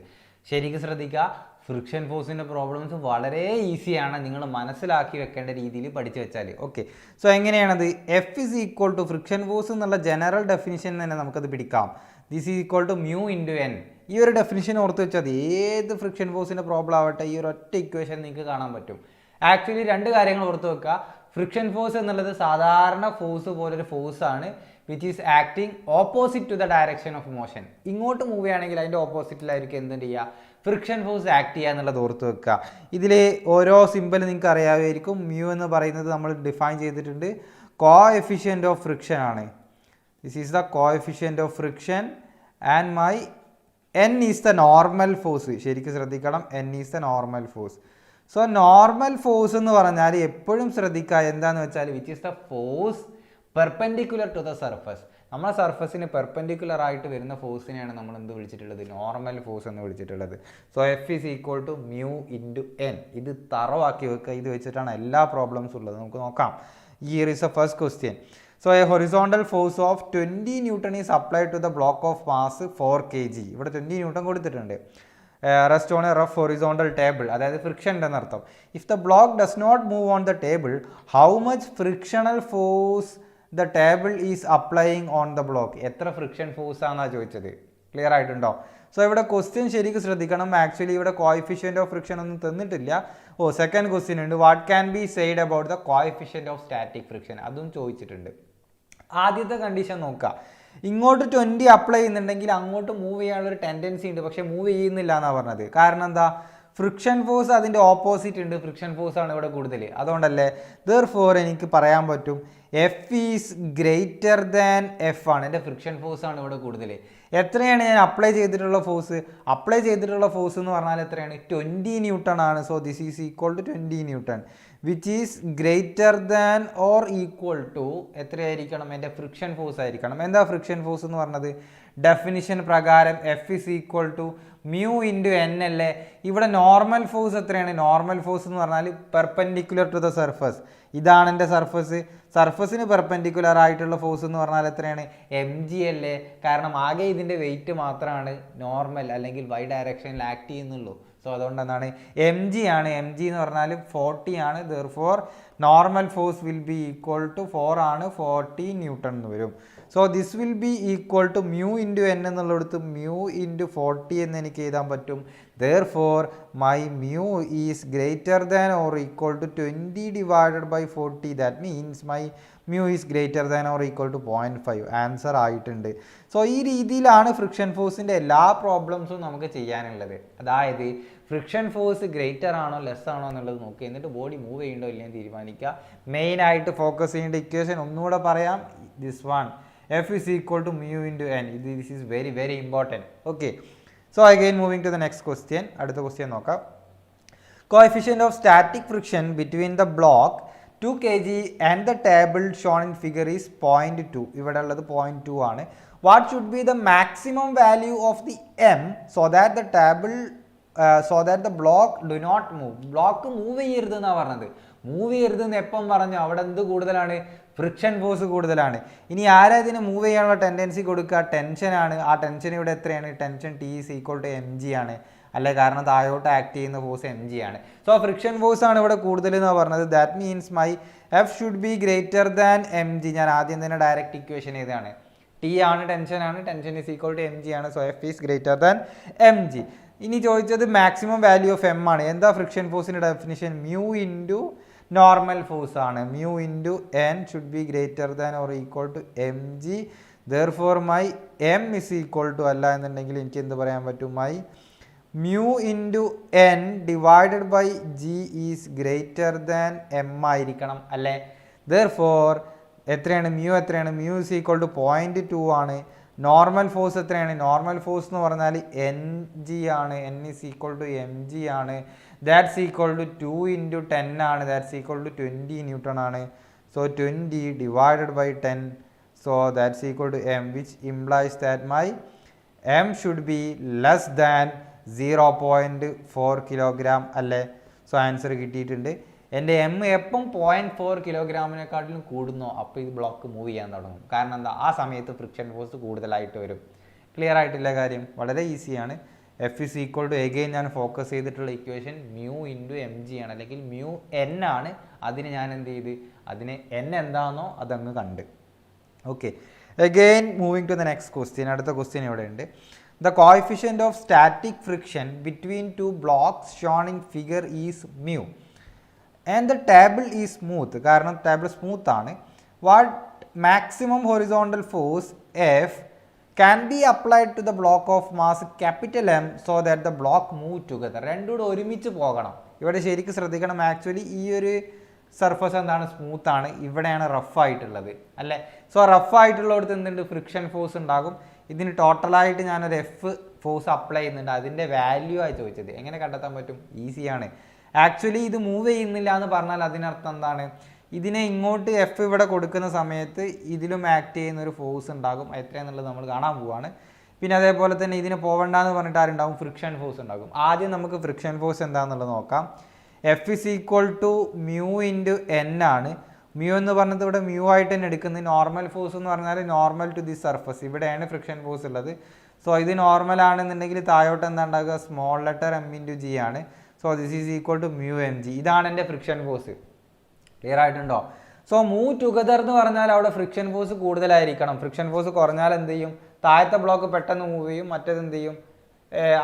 ശരിക്കും ശ്രദ്ധിക്കുക, ഫ്രിക്ഷൻ ഫോഴ്സിൻ്റെ പ്രോബ്ലംസ് വളരെ ഈസിയാണ്, നിങ്ങൾ മനസ്സിലാക്കി വെക്കേണ്ട രീതിയിൽ പഠിച്ചു വെച്ചാൽ. ഓക്കെ, സോ എങ്ങനെയാണത്? F is equal to friction force എന്നുള്ള ജനറൽ ഡെഫിനിഷൻ തന്നെ നമുക്കത് പിടിക്കാം. This is equal to μ×n. ഈ ഒരു ഡെഫിനിഷൻ ഓർത്ത് വെച്ചാൽ ഏത് ഫ്രിക്ഷൻ ഫോഴ്സിൻ്റെ പ്രോബ്ലം ആവട്ടെ ഈ ഒരു ഒറ്റ ഇക്വേഷൻ നിങ്ങൾക്ക് കാണാൻ പറ്റും. ആക്ച്വലി രണ്ട് കാര്യങ്ങൾ ഓർത്ത് വെക്കുക. ഫ്രിക്ഷൻ ഫോഴ്സ് എന്നുള്ളത് സാധാരണ ഫോഴ്സ് പോലൊരു ഫോഴ്സാണ് which is acting opposite to the direction of motion. ഇങ്ങോട്ട് മൂവ് ചെയ്യുകയാണെങ്കിൽ അതിൻ്റെ ഓപ്പോസിറ്റിലായിരിക്കും എന്ത് ചെയ്യുക? ഫ്രിക്ഷൻ ഫോഴ്സ് ആക്ട് ചെയ്യുക എന്നുള്ളത് ഓർത്ത് വെക്കുക. ഇതിൽ ഓരോ സിമ്പിൾ നിങ്ങൾക്ക് അറിയാമായിരിക്കും. മ്യൂ എന്ന് പറയുന്നത് നമ്മൾ ഡിഫൈൻ ചെയ്തിട്ടുണ്ട്, കോഎഫിഷ്യൻ്റ് ഓഫ് ഫ്രിക്ഷൻ ആണ്. This is the coefficient of friction and my n is the normal force. ശരിക്കും ശ്രദ്ധിക്കണം, n is the normal force. So normal force എന്ന് പറഞ്ഞാൽ എപ്പോഴും ശ്രദ്ധിക്കുക എന്താണെന്ന് വെച്ചാൽ which is the force perpendicular to the surface. നമ്മളെ സർഫസിന് പെർപെൻഡിക്കുലർ ആയിട്ട് വരുന്ന ഫോഴ്സിനെയാണ് നമ്മൾ എന്ത് വിളിച്ചിട്ടുള്ളത്? നോർമൽ ഫോഴ്സ് എന്ന് വിളിച്ചിട്ടുള്ളത്. So F is equal to μ×n. ഇത് തറവാക്കി വെക്കുക. ഇത് വെച്ചിട്ടാണ് എല്ലാ പ്രോബ്ലംസും ഉള്ളത്. നമുക്ക് നോക്കാം. Here is the first question. So a horizontal force of 20 Newton is applied to the block of mass 4 kg. ഇവിടെ 20 Newton കൊടുത്തിട്ടുണ്ട്. Rest on a rough horizontal table, അതായത് ഫ്രിക്ഷൻ എന്നർത്ഥം. If the block does not move on the table, how much frictional force the table is applying on the block? എത്ര friction force ആണെന്നാണ് ചോദിച്ചത്. Clear ആയിട്ടുണ്ടോ? So ഇവിടെ question ശരിക്കും ശ്രദ്ധിക്കണം. Actually ഇവിടെ കോഎഫിഷ്യൻ്റ് ഓഫ് ഫ്രിക്ഷൻ ഒന്നും തന്നിട്ടില്ല. സെക്കൻഡ് ക്വസ്റ്റ്യൻ ഉണ്ട്, what can be said about the coefficient of static friction, അതും ചോദിച്ചിട്ടുണ്ട്. ആദ്യത്തെ കണ്ടീഷൻ നോക്കുക. ഇങ്ങോട്ട് 20 അപ്ലൈ ചെയ്യുന്നുണ്ടെങ്കിൽ അങ്ങോട്ട് മൂവ് ചെയ്യാനുള്ളൊരു ടെൻഡൻസി ഉണ്ട്, പക്ഷേ മൂവ് ചെയ്യുന്നില്ല എന്നാണ് പറഞ്ഞത്. കാരണം എന്താ? ഫ്രിക്ഷൻ ഫോഴ്സ് അതിൻ്റെ ഓപ്പോസിറ്റ് ഉണ്ട്. ഫ്രിക്ഷൻ ഫോഴ്സ് ആണ് ഇവിടെ കൂടുതൽ. അതുകൊണ്ടല്ലേ ദെർഫോർ എനിക്ക് പറയാൻ പറ്റും F is greater than F ആണ്. എൻ്റെ ഫ്രിക്ഷൻ ഫോഴ്സ് ആണ് ഇവിടെ കൂടുതൽ. എത്രയാണ് ഞാൻ അപ്ലൈ ചെയ്തിട്ടുള്ള ഫോഴ്സ്? അപ്ലൈ ചെയ്തിട്ടുള്ള ഫോഴ്സ് എന്ന് പറഞ്ഞാൽ എത്രയാണ്? 20 ന്യൂട്ടൺ ആണ്. So this is equal to 20 newton which is greater than or equal to എത്രയായിരിക്കണം? എൻ്റെ ഫ്രിക്ഷൻ ഫോഴ്സ് ആയിരിക്കണം. എന്താ ഫ്രിക്ഷൻ ഫോഴ്സ് എന്ന് പറഞ്ഞത്? ഡെഫിനിഷൻ പ്രകാരം F is equal to μ×n അല്ലേ. ഇവിടെ നോർമൽ ഫോഴ്സ് എത്രയാണ്? നോർമൽ ഫോഴ്സ് എന്ന് പറഞ്ഞാൽ പെർപെൻഡിക്കുലർ ടു ദ സർഫസ്. ഇതാണ് എൻ്റെ സർഫസ്. സർഫസിന് പെർപെൻഡിക്കുലർ ആയിട്ടുള്ള ഫോഴ്സ് എന്ന് പറഞ്ഞാൽ എത്രയാണ്? mg അല്ലേ. കാരണം ആകെ ഇതിൻ്റെ വെയിറ്റ് മാത്രമാണ് നോർമൽ അല്ലെങ്കിൽ വൈ ഡയറക്ഷനിൽ ആക്ട് ചെയ്യുന്നുള്ളൂ. സോ അതുകൊണ്ട് എന്താണ്? mg ആണ്. mg എന്ന് പറഞ്ഞാൽ 40 ആണ്. Therefore normal force will be equal to 4 ആണ്, 40 ന്യൂട്ടൺ എന്ന് വരും. So this will be equal to μ×n എന്നുള്ളടത്ത് μ×40 എന്ന് എനിക്ക് എഴുതാൻ പറ്റും. Therefore my mu is greater than or equal to 20 divided by 40. That means my mu is greater than or equal to 0.5. Answer ആയിട്ടുണ്ട്. So ഈ രീതിയിലാണ് ഫ്രിക്ഷൻ ഫോഴ്സിൻ്റെ എല്ലാ പ്രോബ്ലംസും നമുക്ക് ചെയ്യാനുള്ളത്. അതായത് ഫ്രിക്ഷൻ ഫോഴ്സ് ഗ്രേറ്റർ ആണോ ലെസ് ആണോ എന്നുള്ളത് നോക്കുക, എന്നിട്ട് ബോഡി മൂവ് ചെയ്യണ്ടോ ഇല്ലെന്ന് തീരുമാനിക്കുക. മെയിനായിട്ട് ഫോക്കസ് ചെയ്യേണ്ട ഇക്വേഷൻ ഒന്നുകൂടെ പറയാം. This one F is equal to μ×n. This is very very important. Okay. So again moving to the next question. അടുത്ത ക്വസ്റ്റ്യൻ നോക്കാം. Coefficient of static friction between the block 2 kg and the table shown in figure is 0.2. ഇവിടെ ഉള്ളത് 0.2 ആണ്. What should be the maximum value of the m so that the table so that the block do not move? Block move ചെയ്യരുത് എന്നാണ് പറഞ്ഞത്. Move ചെയ്യരുതെന്ന് എപ്പം പറഞ്ഞു? അവിടെ എന്ത് കൂടുതലാണ്? ഫ്രിക്ഷൻ ഫോഴ്സ് കൂടുതലാണ്. ഇനി ആരാ ഇതിന് മൂവ് ചെയ്യാനുള്ള ടെൻഡൻസി കൊടുക്കുക? ടെൻഷനാണ്. ആ ടെൻഷൻ ഇവിടെ എത്രയാണ്? Tension T is equal to mg ആണ് അല്ലേ. കാരണം താഴോട്ട് ആക്ട് ചെയ്യുന്ന ഫോഴ്സ് mg ആണ്. സോ ഫ്രിക്ഷൻ ഫോഴ്സ് ആണ് ഇവിടെ കൂടുതൽ എന്നാണ് പറഞ്ഞത്. That means my F should be greater than mg. ഞാൻ ആദ്യം തന്നെ ഡയറക്റ്റ് ഇക്വേഷൻ ചെയ്താണ്. ടി ആണ് tension is equal to M G ആണ്. So F is greater than M G. ഇനി ചോദിച്ചത് മാക്സിമം വാല്യൂ ഓഫ് എം ആണ്. എന്താ ഫ്രിക്ഷൻ ഫോഴ്സിൻ്റെ ഡെഫിനിഷൻ? മ്യൂ ഇൻറ്റു നോർമൽ ഫോഴ്സ് ആണ്. Mu into N should be greater than or equal to M G. Therefore my M is equal to അല്ല എന്നുണ്ടെങ്കിൽ എനിക്ക് എന്ത് പറയാൻ പറ്റും? My mu into N divided by G is greater than M ആയിരിക്കണം അല്ലേ? Therefore എത്രയാണ് mu? Mu is equal to 0.2 ആണ്. നോർമൽ ഫോഴ്സ് എത്രയാണ്? നോർമൽ ഫോഴ്സ് എന്ന് പറഞ്ഞാൽ എൻ ജി ആണ്. N is equal to M G ആണ്. ദാറ്റ്സ് ഈക്വൽ ടു 2 ഇൻറ്റു 10 ആണ്. ദാറ്റ്സ് ഈക്വൽ ടു 20 ന്യൂട്ടൺ ആണ്. So 20 divided by 10. So that's equal to M, which implies that my M should be less than 0.4 kilogram അല്ലേ? So answer കിട്ടിയിട്ടുണ്ട്. എൻ്റെ M എപ്പം 0.4 കിലോഗ്രാമിനെക്കാട്ടിലും കൂടുന്നോ അപ്പോൾ ഈ block move ചെയ്യാൻ തുടങ്ങും. കാരണം എന്താ? ആ സമയത്ത് ഫ്രിക്ഷൻ ഫോഴ്സ് കൂടുതലായിട്ട് വരും. ക്ലിയർ ആയിട്ടില്ല കാര്യം? വളരെ ഈസിയാണ്. F is equal to again ഞാൻ ഫോക്കസ് ചെയ്തിട്ടുള്ള equation mu into M G ആണ്, അല്ലെങ്കിൽ മ്യൂ എൻ ആണ്. അതിന് ഞാൻ എന്ത് ചെയ്ത് അതിന് എൻ എന്താണെന്നോ അതങ്ങ് കണ്ട്. Okay, again moving to the next question. അടുത്ത ക്വസ്റ്റ്യൻ ഇവിടെ ഉണ്ട്. The coefficient of static friction between two blocks shown in figure is mu and the table is smooth. കാരണം ടേബിൾ സ്മൂത്ത് ആണ്. What maximum horizontal force F can be applied to the block of mass capital M so that the block move together? രണ്ടും കൂടെ ഒരുമിച്ച് പോകണം. ഇവിടെ ശരിക്കും ശ്രദ്ധിക്കണം. Actually ഈ ഒരു സർഫസ് എന്താണ്? സ്മൂത്ത് ആണ്. ഇവിടെയാണ് റഫ് ആയിട്ടുള്ളത് അല്ലേ? സോ റഫ് ആയിട്ടുള്ളടത്ത് എന്തുണ്ട്? ഫ്രിക്ഷൻ ഫോഴ്സ് ഉണ്ടാകും. ഇതിന് ടോട്ടലായിട്ട് ഞാനൊരു എഫ് ഫോഴ്സ് അപ്ലൈ ചെയ്യുന്നുണ്ട്. അതിൻ്റെ വാല്യൂ ആയി ചോദിച്ചത്. എങ്ങനെ കണ്ടെത്താൻ പറ്റും? ഈസിയാണ്. ആക്ച്വലി ഇത് മൂവ് ചെയ്യുന്നില്ല എന്ന് പറഞ്ഞാൽ അതിനർത്ഥം എന്താണ്? ഇതിനെ ഇങ്ങോട്ട് എഫ് ഇവിടെ കൊടുക്കുന്ന സമയത്ത് ഇതിലും ആക്ട് ചെയ്യുന്ന ഒരു ഫോഴ്സ് ഉണ്ടാകും. എത്രയാണെന്നുള്ളത് നമ്മൾ കാണാൻ പോവാണ്. പിന്നെ അതേപോലെ തന്നെ ഇതിന് പോകണ്ടെന്ന് പറഞ്ഞിട്ട് ആരുണ്ടാവും? ഫ്രിക്ഷൻ ഫോഴ്സ് ഉണ്ടാകും. ആദ്യം നമുക്ക് ഫ്രിക്ഷൻ ഫോഴ്സ് എന്താണെന്നുള്ളത് നോക്കാം. F is equal to mu into N ആണ്. മ്യൂ എന്ന് പറഞ്ഞത് ഇവിടെ മ്യൂ ആയിട്ട് തന്നെ എടുക്കുന്നത്. നോർമൽ ഫോഴ്സ് എന്ന് പറഞ്ഞാൽ നോർമൽ ടു ദി സർഫസ്. ഇവിടെയാണ് ഫ്രിക്ഷൻ ഫോഴ്സ് ഉള്ളത്. സോ ഇത് നോർമൽ ആണെന്നുണ്ടെങ്കിൽ താഴോട്ട് എന്താ ഉണ്ടാകുക? Small letter M into G ആണ്. So this is equal to mu M G. ഇതാണ് എൻ്റെ ഫ്രിക്ഷൻ ഫോഴ്സ്. ക്ലിയർ ആയിട്ടുണ്ടോ? സോ മൂവ് ടുഗദർ എന്ന് പറഞ്ഞാൽ അവിടെ ഫ്രിക്ഷൻ ഫോഴ്സ് കൂടുതലായിരിക്കണം. ഫ്രിക്ഷൻ ഫോഴ്സ് കുറഞ്ഞാൽ എന്ത് ചെയ്യും? താഴത്തെ ബ്ലോക്ക് പെട്ടെന്ന് മൂവ് ചെയ്യും. മറ്റേത് എന്ത് ചെയ്യും?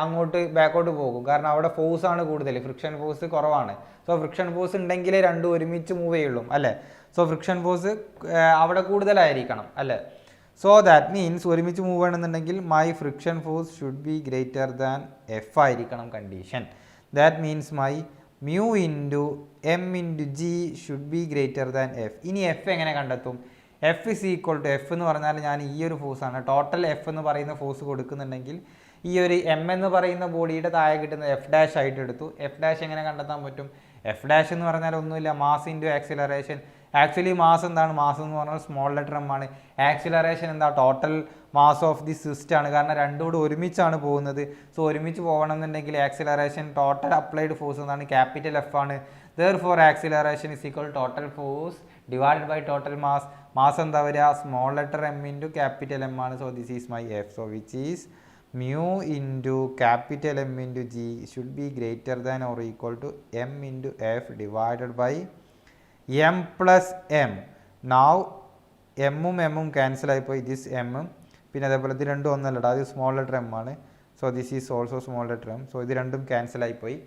അങ്ങോട്ട് ബാക്കോട്ട് പോകും. കാരണം അവിടെ ഫോഴ്സ് ആണ് കൂടുതൽ, ഫ്രിക്ഷൻ ഫോഴ്സ് കുറവാണ്. സോ ഫ്രിക്ഷൻ ഫോഴ്സ് ഉണ്ടെങ്കിലേ രണ്ടും ഒരുമിച്ച് മൂവ് ചെയ്യുള്ളൂ അല്ലേ? സോ ഫ്രിക്ഷൻ ഫോഴ്സ് അവിടെ കൂടുതലായിരിക്കണം അല്ലേ? സോ ദാറ്റ് മീൻസ് ഒരുമിച്ച് മൂവ് ചെയ്യണമെന്നുണ്ടെങ്കിൽ my friction force should be greater than F ആയിരിക്കണം condition. That means my mu into m into g should be greater than f. ഇനി എഫ് എങ്ങനെ കണ്ടെത്തും? F is equal to F എന്ന് പറഞ്ഞാൽ ഞാൻ ഈ ഒരു ഫോഴ്സാണ് ടോട്ടൽ എഫ് എന്ന് പറയുന്ന ഫോഴ്സ് കൊടുക്കുന്നുണ്ടെങ്കിൽ ഈ ഒരു എം എന്ന് പറയുന്ന ബോഡിയുടെ താഴെ കിട്ടുന്ന എഫ് ഡാഷ് ആയിട്ട് എടുത്തു. എഫ് ഡാഷ് എങ്ങനെ കണ്ടെത്താൻ പറ്റും? എഫ് ഡാഷ് എന്ന് പറഞ്ഞാൽ ഒന്നുമില്ല, mass into acceleration. Actually mass എന്താണ്? മാസ് എന്ന് പറഞ്ഞാൽ സ്മോൾ ലെറ്റർ എം ആണ്. ആക്സിലറേഷൻ എന്താ? Total mass of the system ആണ്. കാരണം രണ്ടും കൂടെ ഒരുമിച്ചാണ് പോകുന്നത്. സോ ഒരുമിച്ച് പോകണം എന്നുണ്ടെങ്കിൽ ആക്സിലറേഷൻ ടോട്ടൽ അപ്ലൈഡ് ഫോഴ്സ് എന്താണ്? ക്യാപിറ്റൽ എഫ് ആണ്. Therefore acceleration is equal to total force divided by total mass. Mass എന്താ വരിക? Small letter M into capital M ആണ്. So this is my F. So which is mu into capital M into G should be greater than or equal to M into F divided by M plus M. Now M ഉം cancel ആയിപ്പോയി. this M പിന്നെ അതേപോലെ ഇത് രണ്ടും ഒന്നല്ലടാ, അത് small letter M ആണ്. So this is also small letter M. So ഇത് രണ്ടും ക്യാൻസൽ ആയിപ്പോയി.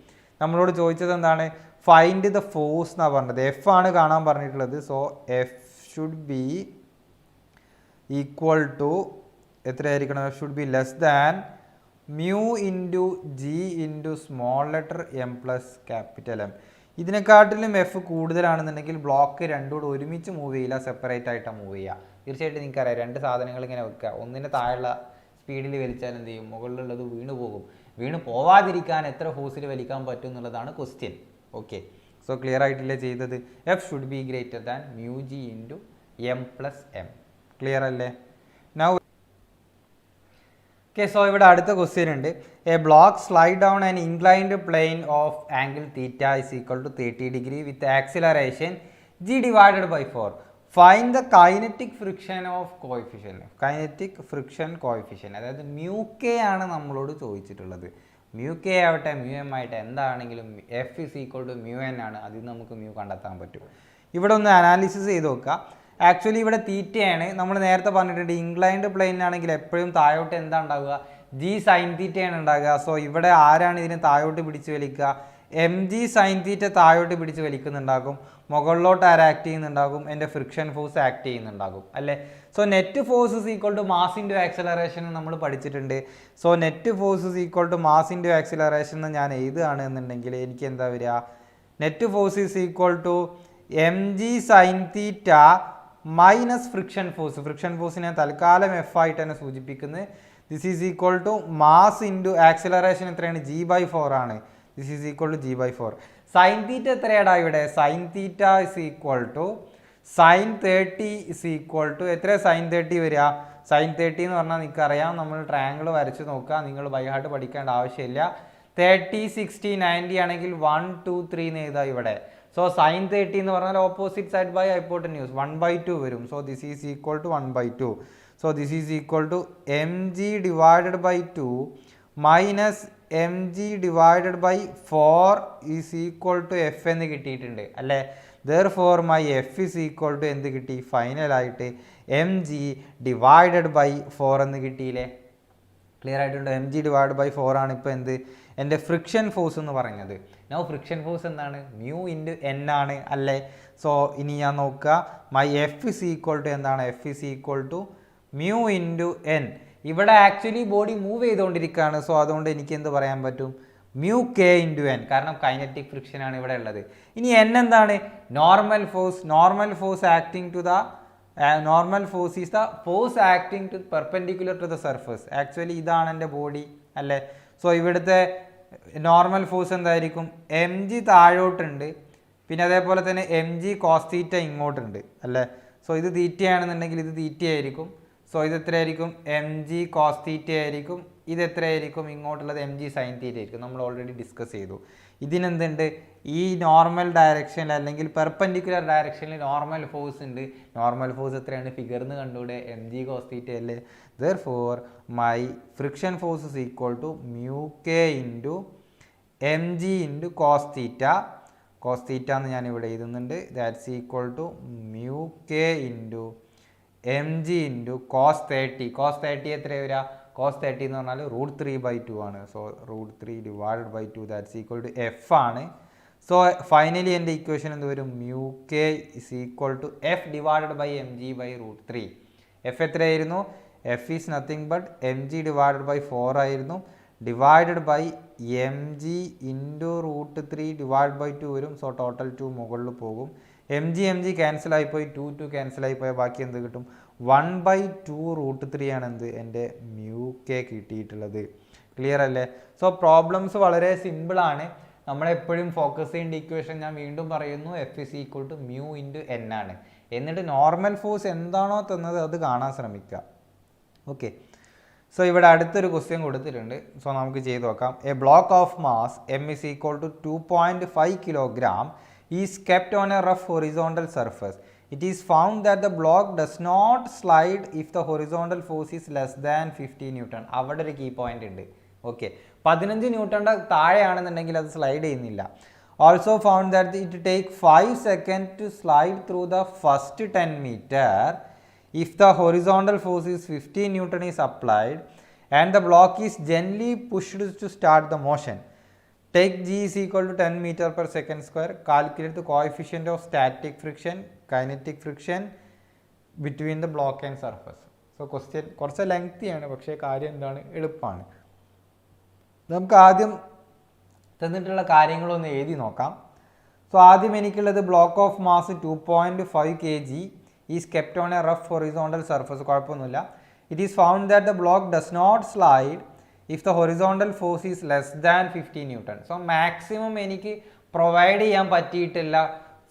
നമ്മളോട് ചോദിച്ചത് എന്താണ്? ഫൈൻഡ് ദ ഫോഴ്സ് എന്നാണ് പറഞ്ഞത്. എഫ് ആണ് കാണാൻ പറഞ്ഞിട്ടുള്ളത്. So F should be equal to എത്രയായിരിക്കണം? F should be less than mu into G into small letter M plus capital M. ഇതിനെക്കാട്ടിലും എഫ് കൂടുതലാണെന്നുണ്ടെങ്കിൽ ബ്ലോക്ക് രണ്ടും കൂടെ ഒരുമിച്ച് മൂവ് ചെയ്യില്ല, സെപ്പറേറ്റ് ആയിട്ടാണ് മൂവ് ചെയ്യുക. തീർച്ചയായിട്ടും നിങ്ങൾക്കറിയാം, രണ്ട് സാധനങ്ങൾ ഇങ്ങനെ വെക്കുക, ഒന്നിന് താഴെയുള്ള സ്പീഡിൽ വലിച്ചാൽ എന്ത് ചെയ്യും? മുകളിലുള്ളത് വീണ് പോകും. വീണ് പോവാതിരിക്കാൻ എത്ര ഫോഴ്സിൽ വലിക്കാൻ പറ്റും എന്നുള്ളതാണ് ക്വസ്റ്റ്യൻ. ഓക്കെ, സോ ക്ലിയർ ആയിട്ടില്ലേ ചെയ്തത്? F should be greater than mu G into M plus M. Clear അല്ലേ? നൗ ഓക്കെ, സോ ഇവിടെ അടുത്ത ക്വസ്റ്റ്യൻ ഉണ്ട്. A block slide down an inclined plane of angle theta is equal to 30 degree with acceleration G divided by 4. Find the kinetic friction of coefficient. Kinetic friction coefficient അതായത് mu K ആണ് നമ്മളോട് ചോദിച്ചിട്ടുള്ളത്. Mu K ആവട്ടെ mu M ആയിട്ട് എന്താണെങ്കിലും F is equal to mu N ആണ്. അതിൽ നമുക്ക് മ്യൂ കണ്ടെത്താൻ പറ്റും. ഇവിടെ ഒന്ന് അനാലിസിസ് ചെയ്ത് നോക്കുക. ആക്ച്വലി ഇവിടെ തീറ്റയാണ്. നമ്മൾ നേരത്തെ പറഞ്ഞിട്ടുണ്ട് ഇൻക്ലൈൻഡ് പ്ലെയിനിലാണെങ്കിൽ എപ്പോഴും താഴോട്ട് എന്താ ഉണ്ടാവുക, ജി സൈൻ തീറ്റയാണ് ഉണ്ടാകുക. സോ ഇവിടെ ആരാണ് ഇതിനെ താഴോട്ട് പിടിച്ച് വലിക്കുക, എം ജി സൈൻ തീറ്റ താഴോട്ട് പിടിച്ച് വലിക്കുന്നുണ്ടാകും. മുകളിലോട്ട് ആര് ആക്ട് ചെയ്യുന്നുണ്ടാകും, എൻ്റെ ഫ്രിക്ഷൻ ഫോഴ്സ് ആക്ട് ചെയ്യുന്നുണ്ടാകും അല്ലേ. So net force is equal to mass into acceleration നമ്മൾ പഠിച്ചിട്ടുണ്ട്. So net force is equal to mass into acceleration എന്ന് ഞാൻ എഴുതുകയാണ് എന്നുണ്ടെങ്കിൽ എനിക്ക് എന്താ വരിക, net force is equal to M G sine theta minus friction force. Friction ഫോഴ്സിനെ തൽക്കാലം എഫ് ആയിട്ട് തന്നെ സൂചിപ്പിക്കുന്നത്. This is equal to mass into acceleration എത്രയാണ്, ജി ബൈ 4 ആണ്. This is equal to G by 4. Sine theta എത്രയാടാ ഇവിടെ, sine theta is equal to sine 30 is equal to എത്ര, സൈൻ 30 വരിക. സൈൻ 30 എന്ന് പറഞ്ഞാൽ നിങ്ങൾക്കറിയാം, നമ്മൾ ട്രയാങ്കിൾ വരച്ച് നോക്കുക, നിങ്ങൾ ബൈ ഹാർട്ട് പഠിക്കേണ്ട ആവശ്യമില്ല. 30, 60, 90 ആണെങ്കിൽ 1, 2, 3 എന്ന് എഴുതാം ഇവിടെ. സോ സൈൻ 30 എന്ന് പറഞ്ഞാൽ ഓപ്പോസിറ്റ് സൈഡ് ബൈ ഹൈപ്പോട്ടന്യൂസ് 1/2 വരും. So this is equal to 1/2. So this is equal to M G divided by 2 minus M G divided by 4 is equal to F എന്ന് കിട്ടിയിട്ടുണ്ട് അല്ലേ. therefore my f is equal to എന്ത് കിട്ടി, ഫൈനലായിട്ട് M G divided by 4 എന്ന് കിട്ടിയില്ലേ. Clear ആയിട്ടുണ്ട്. M G divide by 4 ആണ് ഇപ്പോൾ എന്ത്, എൻ്റെ ഫ്രിക്ഷൻ ഫോഴ്സ് എന്ന് പറയുന്നത്. നോ ഫ്രിക്ഷൻ ഫോഴ്സ് എന്താണ്, മ്യൂ ഇൻറ്റു എൻ ആണ് അല്ലേ. സോ ഇനി ഞാൻ നോക്കുക, my F is equal to എന്താണ്, F is equal to mu into N. ഇവിടെ ആക്ച്വലി ബോഡി മൂവ് ചെയ്തുകൊണ്ടിരിക്കുകയാണ്. സോ അതുകൊണ്ട് എനിക്ക് എന്ത് പറയാൻ പറ്റും, മ്യൂ കെ ഇൻറ്റു എൻ, കാരണം കൈനറ്റിക് ഫ്രിക്ഷൻ ആണ് ഇവിടെ ഉള്ളത്. ഇനി എൻ എന്താണ്, normal force. Normal force acting to the normal force is the force acting to perpendicular to the surface. Actually ഇതാണ് എൻ്റെ ബോഡി അല്ലേ. സോ ഇവിടുത്തെ നോർമൽ ഫോഴ്സ് എന്തായിരിക്കും, എം ജി താഴോട്ടുണ്ട്, പിന്നെ അതേപോലെ തന്നെ എം ജി കോസ് തീറ്റ ഇങ്ങോട്ടുണ്ട് അല്ലേ. സോ ഇത് തീറ്റയാണെന്നുണ്ടെങ്കിൽ ഇത് തീറ്റയായിരിക്കും. സോ ഇത് എത്രയായിരിക്കും, എം ജി കോസ് തീറ്റ ആയിരിക്കും. ഇത് എത്രയായിരിക്കും, ഇങ്ങോട്ടുള്ളത് എം ജി സൈൻ തീറ്റ ആയിരിക്കും. നമ്മൾ ഓൾറെഡി ഡിസ്കസ് ചെയ്തു. ഇതിനെന്തുണ്ട്, ഈ നോർമൽ ഡയറക്ഷനിൽ അല്ലെങ്കിൽ പെർപെൻഡിക്കുലർ ഡയറക്ഷനിൽ നോർമൽ ഫോഴ്സ് ഉണ്ട്. നോർമൽ ഫോഴ്സ് എത്രയാണ്, ഫിഗറിന്ന് കണ്ടുകൂടെ, എം ജി കോസ് തീറ്റ അല്ലേ. therefore my friction force is equal to mu k into mg into cos theta. cos theta എന്ന് ഞാൻ ഇവിടെ എഴുതുന്നുണ്ട്. that's equal to mu k into mg into cos 30. cos 30 എത്ര വരിക, cos 30 എന്ന് പറഞ്ഞാൽ √3/2 ആണ്. So √3 divided by 2 that's equal to f ആണ്. സോ ഫൈനലി എൻ്റെ ഇക്വേഷൻ എന്ത് വരും, mu k is equal to f divided by mg by √3. f എത്രയായിരുന്നു, f is nothing but mg divided by 4 ആയിരുന്നു, divided by M G into √3 divide by 2 വരും. So total 2 മുകളിൽ പോകും. M G cancel ആയിപ്പോയി, 2 cancel ആയിപ്പോയാൽ ബാക്കി എന്ത് കിട്ടും, 1/2 √3 ആണ് എന്ത് എൻ്റെ മ്യൂ കെ കിട്ടിയിട്ടുള്ളത്. ക്ലിയർ അല്ലേ. സോ പ്രോബ്ലംസ് വളരെ സിമ്പിളാണ്. നമ്മളെപ്പോഴും ഫോക്കസ് ചെയ്യേണ്ട ഇക്വേഷൻ ഞാൻ വീണ്ടും പറയുന്നു, F is equal to mu into N ആണ്. എന്നിട്ട് നോർമൽ ഫോഴ്സ് എന്താണോ തന്നത് അത് കാണാൻ ശ്രമിക്കുക. ഓക്കെ. സോ ഇവിടെ അടുത്തൊരു ക്വസ്റ്റ്യൻ കൊടുത്തിട്ടുണ്ട്. സോ നമുക്ക് ചെയ്ത് നോക്കാം. A block of mass M is equal to 2.5 kilogram is kept on a rough horizontal surface. It is found that the block does not slide if the horizontal force is less than 50 Newton. അവിടെ ഒരു key point ഉണ്ട്. Okay, 15 Newtonന്റെ താഴെയാണെന്നുണ്ടെങ്കിൽ അത് slide ചെയ്യുന്നില്ല. Also found that it take 5 seconds to slide through the first 10 meter if the horizontal force is 15 Newton is applied and the block is gently pushed to start the motion. Take G is equal to 10 meter per second square. Calculate the coefficient of static friction, kinetic friction between the block and surface. So question കുറച്ച് lengthy ആണ്, പക്ഷേ കാര്യം എന്താണ്, എളുപ്പമാണ്. നമുക്ക് ആദ്യം തന്നിട്ടുള്ള കാര്യങ്ങളൊന്ന് എഴുതി നോക്കാം. സോ ആദ്യം എനിക്കുള്ളത് block of mass 2.5 kg is kept on a rough horizontal surface. കുഴപ്പമൊന്നുമില്ല. It is found that the block does not slide if the horizontal force is less than 50 Newton. So maximum എനിക്ക് provide ചെയ്യാൻ പറ്റിയിട്ടില്ല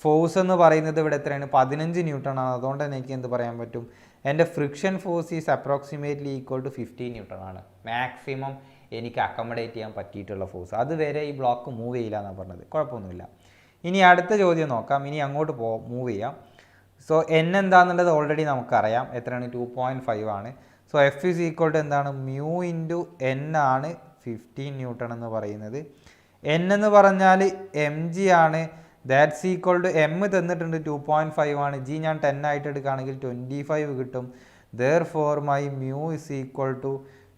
force എന്ന് പറയുന്നത് ഇവിടെ എത്രയാണ്, 15 Newton ആണ്. അതുകൊണ്ട് തന്നെ എനിക്ക് എന്ത് പറയാൻ പറ്റും, എൻ്റെ friction force is approximately equal to 50 Newton ആണ് മാക്സിമം എനിക്ക് അക്കോമഡേറ്റ് ചെയ്യാൻ പറ്റിയിട്ടുള്ള ഫോഴ്സ്. അതുവരെ ഈ ബ്ലോക്ക് മൂവ് ചെയ്യില്ല എന്നാണ് പറഞ്ഞത്. കുഴപ്പമൊന്നുമില്ല. ഇനി അടുത്ത ചോദ്യം നോക്കാം. ഇനി അങ്ങോട്ട് മൂവ് ചെയ്യാം. സോ എൻ എന്താണെന്നുള്ളത് ഓൾറെഡി നമുക്കറിയാം. എത്രയാണ്, 2.5 ആണ്. So F is equal to എന്താണ്, മ്യൂ ഇൻറ്റു എൻ ആണ് 15 Newton എന്ന് പറയുന്നത്. എൻ എന്ന് പറഞ്ഞാൽ എം ജി ആണ്, ദാറ്റ്സ് ഈക്വൾ ടു എം തന്നിട്ടുണ്ട് 2.5 ആണ്. ജി ഞാൻ 10 ആയിട്ട് എടുക്കുകയാണെങ്കിൽ 25 കിട്ടും. Therefore my mu is equal to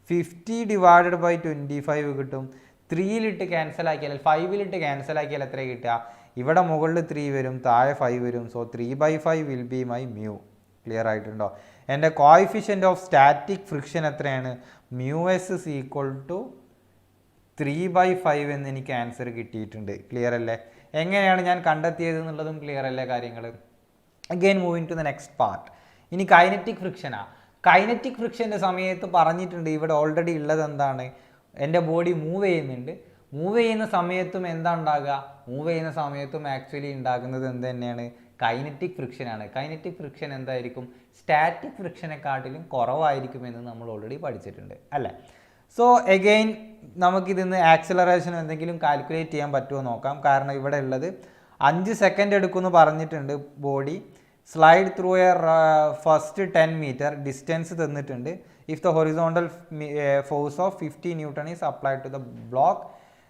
50 divided by 25 കിട്ടും. 3ലിട്ട് ക്യാൻസൽ ആക്കിയാൽ 5ലിട്ട് ക്യാൻസൽ ആക്കിയാൽ എത്ര കിട്ടുക? ഇവിടെ മുകളിൽ 3 വരും, താഴെ 5 വരും. So 3/5 will be my mu. Clear ആയിട്ടുണ്ടോ? എൻ്റെ കോഎഫിഷ്യൻ്റ് ഓഫ് സ്റ്റാറ്റിക് ഫ്രിക്ഷൻ എത്രയാണ്? Mu S is equal to 3/5 എന്ന് എനിക്ക് ആൻസർ കിട്ടിയിട്ടുണ്ട്. ക്ലിയർ അല്ലേ? എങ്ങനെയാണ് ഞാൻ കണ്ടെത്തിയത് എന്നുള്ളതും ക്ലിയർ അല്ലേ കാര്യങ്ങൾ? Again moving to the next part. ഇനി കൈനറ്റിക് ഫ്രിക്ഷനാണ്. കൈനറ്റിക് ഫ്രിക്ഷൻ്റെ സമയത്ത് പറഞ്ഞിട്ടുണ്ട് ഇവിടെ ഓൾറെഡി ഉള്ളത് എന്താണ്? എൻ്റെ ബോഡി മൂവ് ചെയ്യുന്നുണ്ട്. മൂവ് ചെയ്യുന്ന സമയത്തും എന്താ ഉണ്ടാകുക? മൂവ് ചെയ്യുന്ന സമയത്തും ആക്ച്വലി ഉണ്ടാകുന്നത് എന്ത് തന്നെയാണ്? കൈനറ്റിക് ഫ്രിക്ഷനാണ്. കൈനറ്റിക് ഫ്രിക്ഷൻ എന്തായിരിക്കും? സ്റ്റാറ്റിക് ഫ്രിക്ഷനെക്കാട്ടിലും കുറവായിരിക്കുമെന്ന് നമ്മൾ ഓൾറെഡി പഠിച്ചിട്ടുണ്ട് അല്ലേ? സോ എഗെയിൻ നമുക്കിതിന്ന് ആക്സിലറേഷൻ എന്തെങ്കിലും കാൽക്കുലേറ്റ് ചെയ്യാൻ പറ്റുമോ നോക്കാം. കാരണം ഇവിടെ ഉള്ളത് 5 സെക്കൻഡ് എടുക്കുമെന്ന് പറഞ്ഞിട്ടുണ്ട്. Body slide through a first 10 metre distance തന്നിട്ടുണ്ട്. If the horizontal force of 50 newton is applied to the block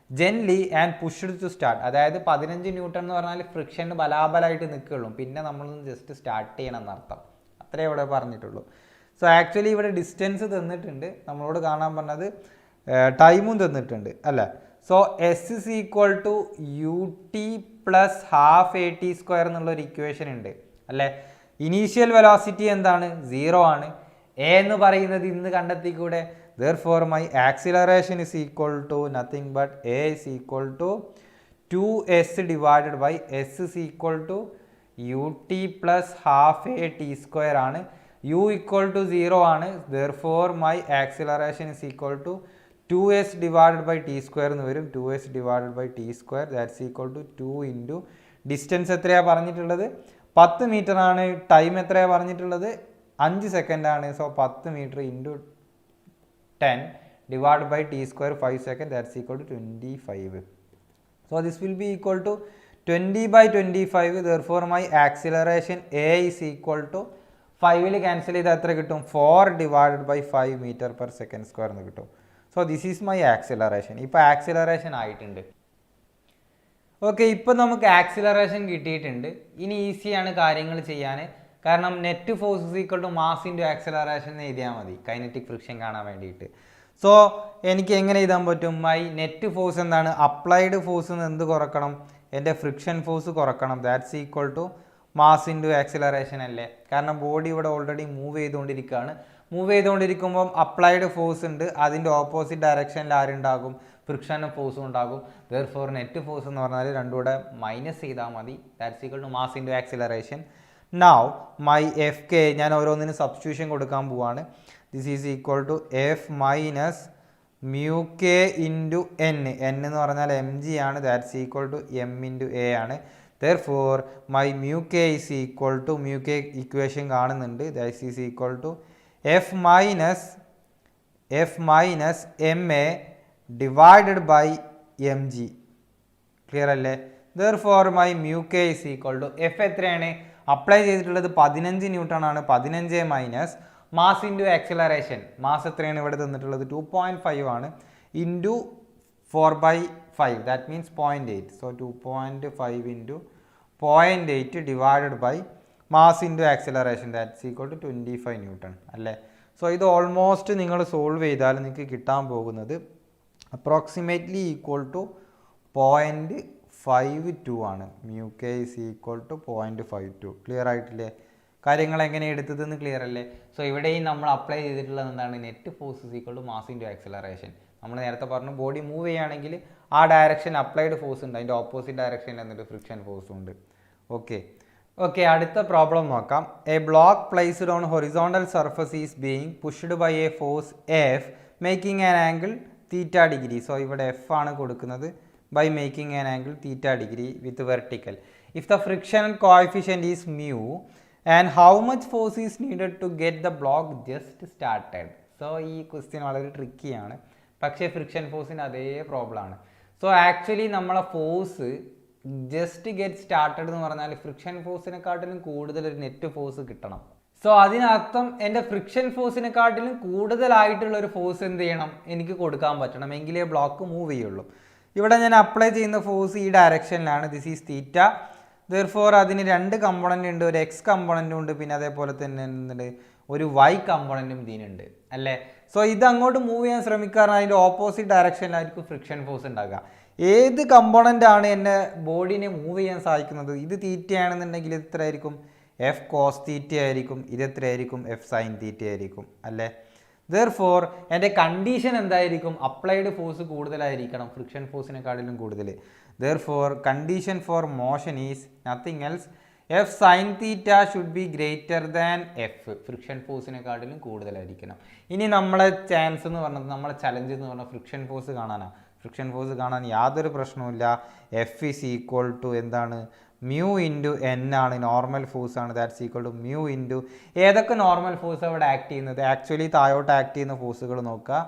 gently and pushed to start. അതായത് 15 ന്യൂട്ടൺ എന്ന് പറഞ്ഞാൽ ഫ്രിക്ഷന് ബലാബലായിട്ട് നിൽക്കുള്ളൂ. പിന്നെ നമ്മളൊന്ന് ജസ്റ്റ് സ്റ്റാർട്ട് ചെയ്യണം എന്നർത്ഥം. അത്രേ ഇവിടെ പറഞ്ഞിട്ടുള്ളൂ. സോ ആക്ച്വലി ഇവിടെ ഡിസ്റ്റൻസ് തന്നിട്ടുണ്ട്. നമ്മളോട് കാണാൻ പറഞ്ഞത് ടൈമും തന്നിട്ടുണ്ട് അല്ലേ? So S is equal to U T plus half A T square എന്നുള്ളൊരു ഇക്വേഷൻ ഉണ്ട് അല്ലേ? ഇനീഷ്യൽ വെലോസിറ്റി എന്താണ്? 0 ആണ്. എ എന്ന് പറയുന്നത് ഇന്ന് കണ്ടെത്തിക്കൂടെ? Therefore my acceleration is equal to nothing but a is equal to 2s divided by s is equal to ut plus half a t square ആണ്. u equal to 0 ആണ്. Therefore my acceleration is equal to 2s divided by t square എന്ന് വരും. 2s divided by t square that's equal to 2 into distance എത്രയാണ് പറഞ്ഞിട്ടുള്ളത്? 10 metre ആണ്. Time എത്രയാണ് പറഞ്ഞിട്ടുള്ളത്? 5 second ആണ്. So 10 meter into 10 divided by t square 5 seconds, that's equal to 25. So this will be equal to 20 by 25. Therefore my acceleration a is equal to 5 cancel ചെയ്ത് എത്ര കിട്ടും? 4 divided by 5 meter per second square എന്ന് കിട്ടും. So this is my acceleration. ഇപ്പോൾ acceleration ആയിട്ടുണ്ട്. Okay, ഇപ്പം നമുക്ക് acceleration കിട്ടിയിട്ടുണ്ട്. ഇനി ഈസിയാണ് കാര്യങ്ങൾ ചെയ്യാൻ. കാരണം net force is equal to mass into acceleration എഴുതിയാൽ മതി കൈനറ്റിക് ഫ്രിക്ഷൻ കാണാൻ വേണ്ടിയിട്ട്. സോ എനിക്ക് എങ്ങനെ എഴുതാൻ പറ്റും? മൈ നെറ്റ് ഫോഴ്സ് എന്താണ്? അപ്ലൈഡ് ഫോഴ്സ് എന്ത് കുറക്കണം? എൻ്റെ ഫ്രിക്ഷൻ ഫോഴ്സ് കുറക്കണം. That's equal to mass into acceleration അല്ലേ? കാരണം ബോഡി ഇവിടെ ഓൾറെഡി മൂവ് ചെയ്തുകൊണ്ടിരിക്കുകയാണ്. മൂവ് ചെയ്തുകൊണ്ടിരിക്കുമ്പം അപ്ലൈഡ് ഫോഴ്സ് ഉണ്ട്. അതിൻ്റെ ഓപ്പോസിറ്റ് ഡയറക്ഷനിൽ ആരുണ്ടാകും? ഫ്രിക്ഷൻ ഫോഴ്സും ഉണ്ടാകും. ദെയർഫോർ നെറ്റ് ഫോഴ്സ് എന്ന് പറഞ്ഞാൽ രണ്ടും കൂടെ മൈനസ് ചെയ്താൽ മതി. That's equal to mass into acceleration. Now my fk ഞാൻ ഓരോന്നിനും സബ്സ്റ്റിറ്റ്യൂഷൻ കൊടുക്കാൻ പോവാണ്. This is equal to F minus mu K into N. N എന്ന് പറഞ്ഞാൽ എം ജി ആണ്. That's equal to M into A ആണ്. Therefore my mu K is equal to mu K equation കാണുന്നുണ്ട്. That is equal to F minus M A divided by M G. Clear അല്ലേ? Therefore my mu K is equal to F എത്രയാണ്? Apply ചെയ്തിട്ടുള്ളത് 15 newton ആണ്. 15 minus mass into acceleration. Mass എത്രയാണ് ഇവിടെ തന്നിട്ടുള്ളത്? 2.5 ആണ്. Into 4/5 that means 0.8. So 2.5 into 0.8 divided by mass into acceleration that's equal to 25 newton അല്ലേ? So ഇത് ഓൾമോസ്റ്റ് നിങ്ങൾ സോൾവ് ചെയ്താൽ നിങ്ങൾക്ക് കിട്ടാൻ പോകുന്നത് അപ്രോക്സിമേറ്റ്ലി ഈക്വൽ ടു 0.52 ആണ്. Mu K is equal to 0.52. Clear ആയിട്ടില്ലേ? കാര്യങ്ങൾ എങ്ങനെ എടുത്തതെന്ന് ക്ലിയർ അല്ലേ? സോ ഇവിടെയും നമ്മൾ അപ്ലൈ ചെയ്തിട്ടുള്ളത് എന്താണ്? Net force is equal to mass into acceleration. നമ്മൾ നേരത്തെ പറഞ്ഞു ബോഡി മൂവ് ചെയ്യുകയാണെങ്കിൽ ആ ഡയറക്ഷൻ അപ്ലൈഡ് ഫോഴ്സ് ഉണ്ട്. അതിൻ്റെ ഓപ്പോസിറ്റ് ഡയറക്ഷനിൽ എന്നിട്ട് ഫ്രിക്ഷൻ ഫോഴ്സും ഉണ്ട്. ഓക്കെ, അടുത്ത പ്രോബ്ലം നോക്കാം. A block placed on horizontal surface is being pushed by a force F making an angle θ degree. So ഇവിടെ എഫ് ആണ് കൊടുക്കുന്നത്. by making an angle theta degree with vertical. If the frictional coefficient is mu and how much force is needed to get the block just started. So ഈ question വളരെ ട്രിക്കിയാണ്. പക്ഷേ friction ഫോഴ്സിന് അതേ problem ആണ്. So actually നമ്മളെ force just get started എന്ന് പറഞ്ഞാൽ friction ഫോഴ്സിനെക്കാട്ടിലും കൂടുതൽ ഒരു നെറ്റ് ഫോഴ്സ് കിട്ടണം. സോ അതിനർത്ഥം എൻ്റെ ഫ്രിക്ഷൻ ഫോഴ്സിനെക്കാട്ടിലും കൂടുതലായിട്ടുള്ള ഒരു ഫോഴ്സ് എന്ത് ചെയ്യണം? എനിക്ക് കൊടുക്കാൻ പറ്റണം. എങ്കിലേ ബ്ലോക്ക് മൂവ് ചെയ്യുള്ളൂ. ഇവിടെ ഞാൻ അപ്ലൈ ചെയ്യുന്ന ഫോഴ്സ് ഈ ഡയറക്ഷനിലാണ്, ദിസ് ഈസ് തീറ്റ. ദെർഫോർ അതിന് രണ്ട് കമ്പോണൻ്റ് ഉണ്ട്, ഒരു എക്സ് കമ്പോണൻറ്റും ഉണ്ട്, പിന്നെ അതേപോലെ തന്നെ എന്തുണ്ട്, ഒരു വൈ കമ്പോണൻറ്റും ഇതിനുണ്ട് അല്ലേ. സോ ഇത് അങ്ങോട്ട് മൂവ് ചെയ്യാൻ ശ്രമിക്കാറ് അതിൻ്റെ ഓപ്പോസിറ്റ് ഡയറക്ഷനിലായിരിക്കും ഫ്രിക്ഷൻ ഫോഴ്സ് ഉണ്ടാകുക. ഏത് കമ്പോണൻ്റ് ആണ് എന്നെ ബോഡീനെ മൂവ് ചെയ്യാൻ സഹായിക്കുന്നത്? ഇത് തീറ്റയാണെന്നുണ്ടെങ്കിൽ ഇത് എത്രയായിരിക്കും? എഫ് കോസ് തീറ്റ ആയിരിക്കും. ഇത് എത്രയായിരിക്കും? എഫ് സൈൻ തീറ്റ ആയിരിക്കും അല്ലേ. ദെർഫോർ എൻ്റെ കണ്ടീഷൻ എന്തായിരിക്കും? അപ്ലൈഡ് ഫോഴ്സ് കൂടുതലായിരിക്കണം, ഫ്രിക്ഷൻ ഫോഴ്സിനെക്കാട്ടിലും കൂടുതൽ. Therefore, condition for motion is nothing else. F sin theta should be greater than F. Friction ഫോഴ്സിനെക്കാട്ടിലും കൂടുതലായിരിക്കണം. ഇനി നമ്മളെ ചാൻസ് എന്ന് പറഞ്ഞത്, നമ്മളെ ചലഞ്ച് എന്ന് പറഞ്ഞാൽ ഫ്രിക്ഷൻ ഫോഴ്സ് കാണാനാണ്. ഫ്രിക്ഷൻ ഫോഴ്സ് കാണാൻ യാതൊരു പ്രശ്നവുമില്ല. എഫ് ഈസ് ഈക്വൽ ടു എന്താണ്? മ്യൂ ഇൻറ്റു എൻ ആണ്, നോർമൽ ഫോഴ്സ് ആണ്. That's equal to mu into ഏതൊക്കെ നോർമൽ ഫോഴ്സ് അവിടെ ആക്ട് ചെയ്യുന്നത്? ആക്ച്വലി താഴോട്ട് ആക്ട് ചെയ്യുന്ന ഫോഴ്സുകൾ നോക്കുക.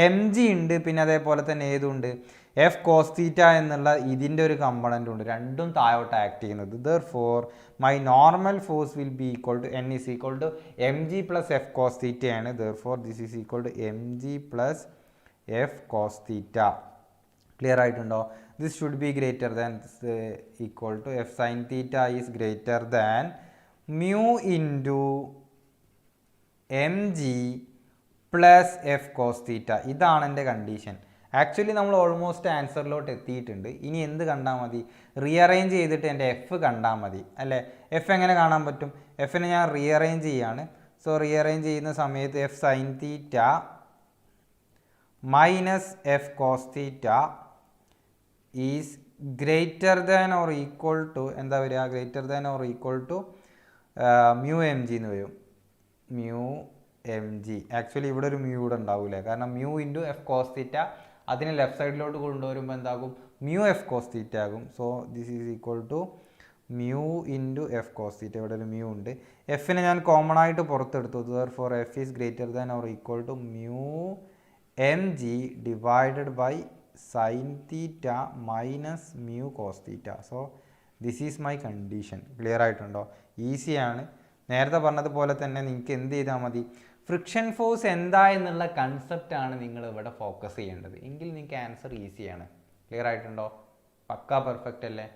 എം ജി ഉണ്ട്, പിന്നെ അതേപോലെ തന്നെ ഏതുണ്ട്? എഫ് കോസ് തീറ്റ എന്നുള്ള ഇതിൻ്റെ ഒരു കമ്പണൻ്റ് ഉണ്ട്, രണ്ടും താഴോട്ട് ആക്ട് ചെയ്യുന്നത്. Therefore my normal force will be equal to N is equal to M G plus F cos theta ആണ്. Therefore this is equal to M G plus F cos theta. Clear ആയിട്ടുണ്ടോ? This should be greater than equal to F sine theta is greater than mu into M G plus F cos theta. ഇതാണ് എൻ്റെ condition. Actually നമ്മൾ almost ആൻസറിലോട്ട് എത്തിയിട്ടുണ്ട്. ഇനി എന്ത് കണ്ടാൽ മതി? റീഅറേഞ്ച് ചെയ്തിട്ട് എൻ്റെ എഫ് കണ്ടാൽ മതി അല്ലേ. എഫ് എങ്ങനെ കാണാൻ പറ്റും? എഫിനെ ഞാൻ റീഅറേഞ്ച് ചെയ്യാണ്. സോ റീഅറേഞ്ച് ചെയ്യുന്ന സമയത്ത് F sine theta minus F cos theta is greater than or equal to എന്താ വരിക? Greater than or equal to mu M G എന്ന് വരും. Mu M G. ആക്ച്വലി ഇവിടെ ഒരു മ്യൂ ഇവിടെ ഉണ്ടാവില്ലേ, കാരണം mu into F cos theta അതിന് ലെഫ്റ്റ് സൈഡിലോട്ട് കൊണ്ടുവരുമ്പോൾ എന്താകും? മ്യൂ എഫ് കോസ് തീറ്റ ആകും. So this is equal to mu into F cos theta. ഇവിടെ ഒരു മ്യൂ ഉണ്ട്. എഫിനെ ഞാൻ കോമൺ ആയിട്ട് പുറത്തെടുത്തു. Therefore F is greater than or equal to mu M G divided by sin theta minus mu cos theta. So this is my condition. Clear ആയിട്ടുണ്ടോ? ഈസിയാണ്. നേരത്തെ പറഞ്ഞതുപോലെ തന്നെ നിങ്ങൾക്ക് എന്ത് ചെയ്താൽ മതി? ഫ്രിക്ഷൻ ഫോഴ്സ് എന്താ എന്നുള്ള കൺസെപ്റ്റാണ് നിങ്ങൾ ഇവിടെ ഫോക്കസ് ചെയ്യേണ്ടത്. എങ്കിൽ നിങ്ങൾക്ക് ആൻസർ ഈസിയാണ്. ക്ലിയർ ആയിട്ടുണ്ടോ? പക്കാ പെർഫെക്റ്റ് അല്ലേ?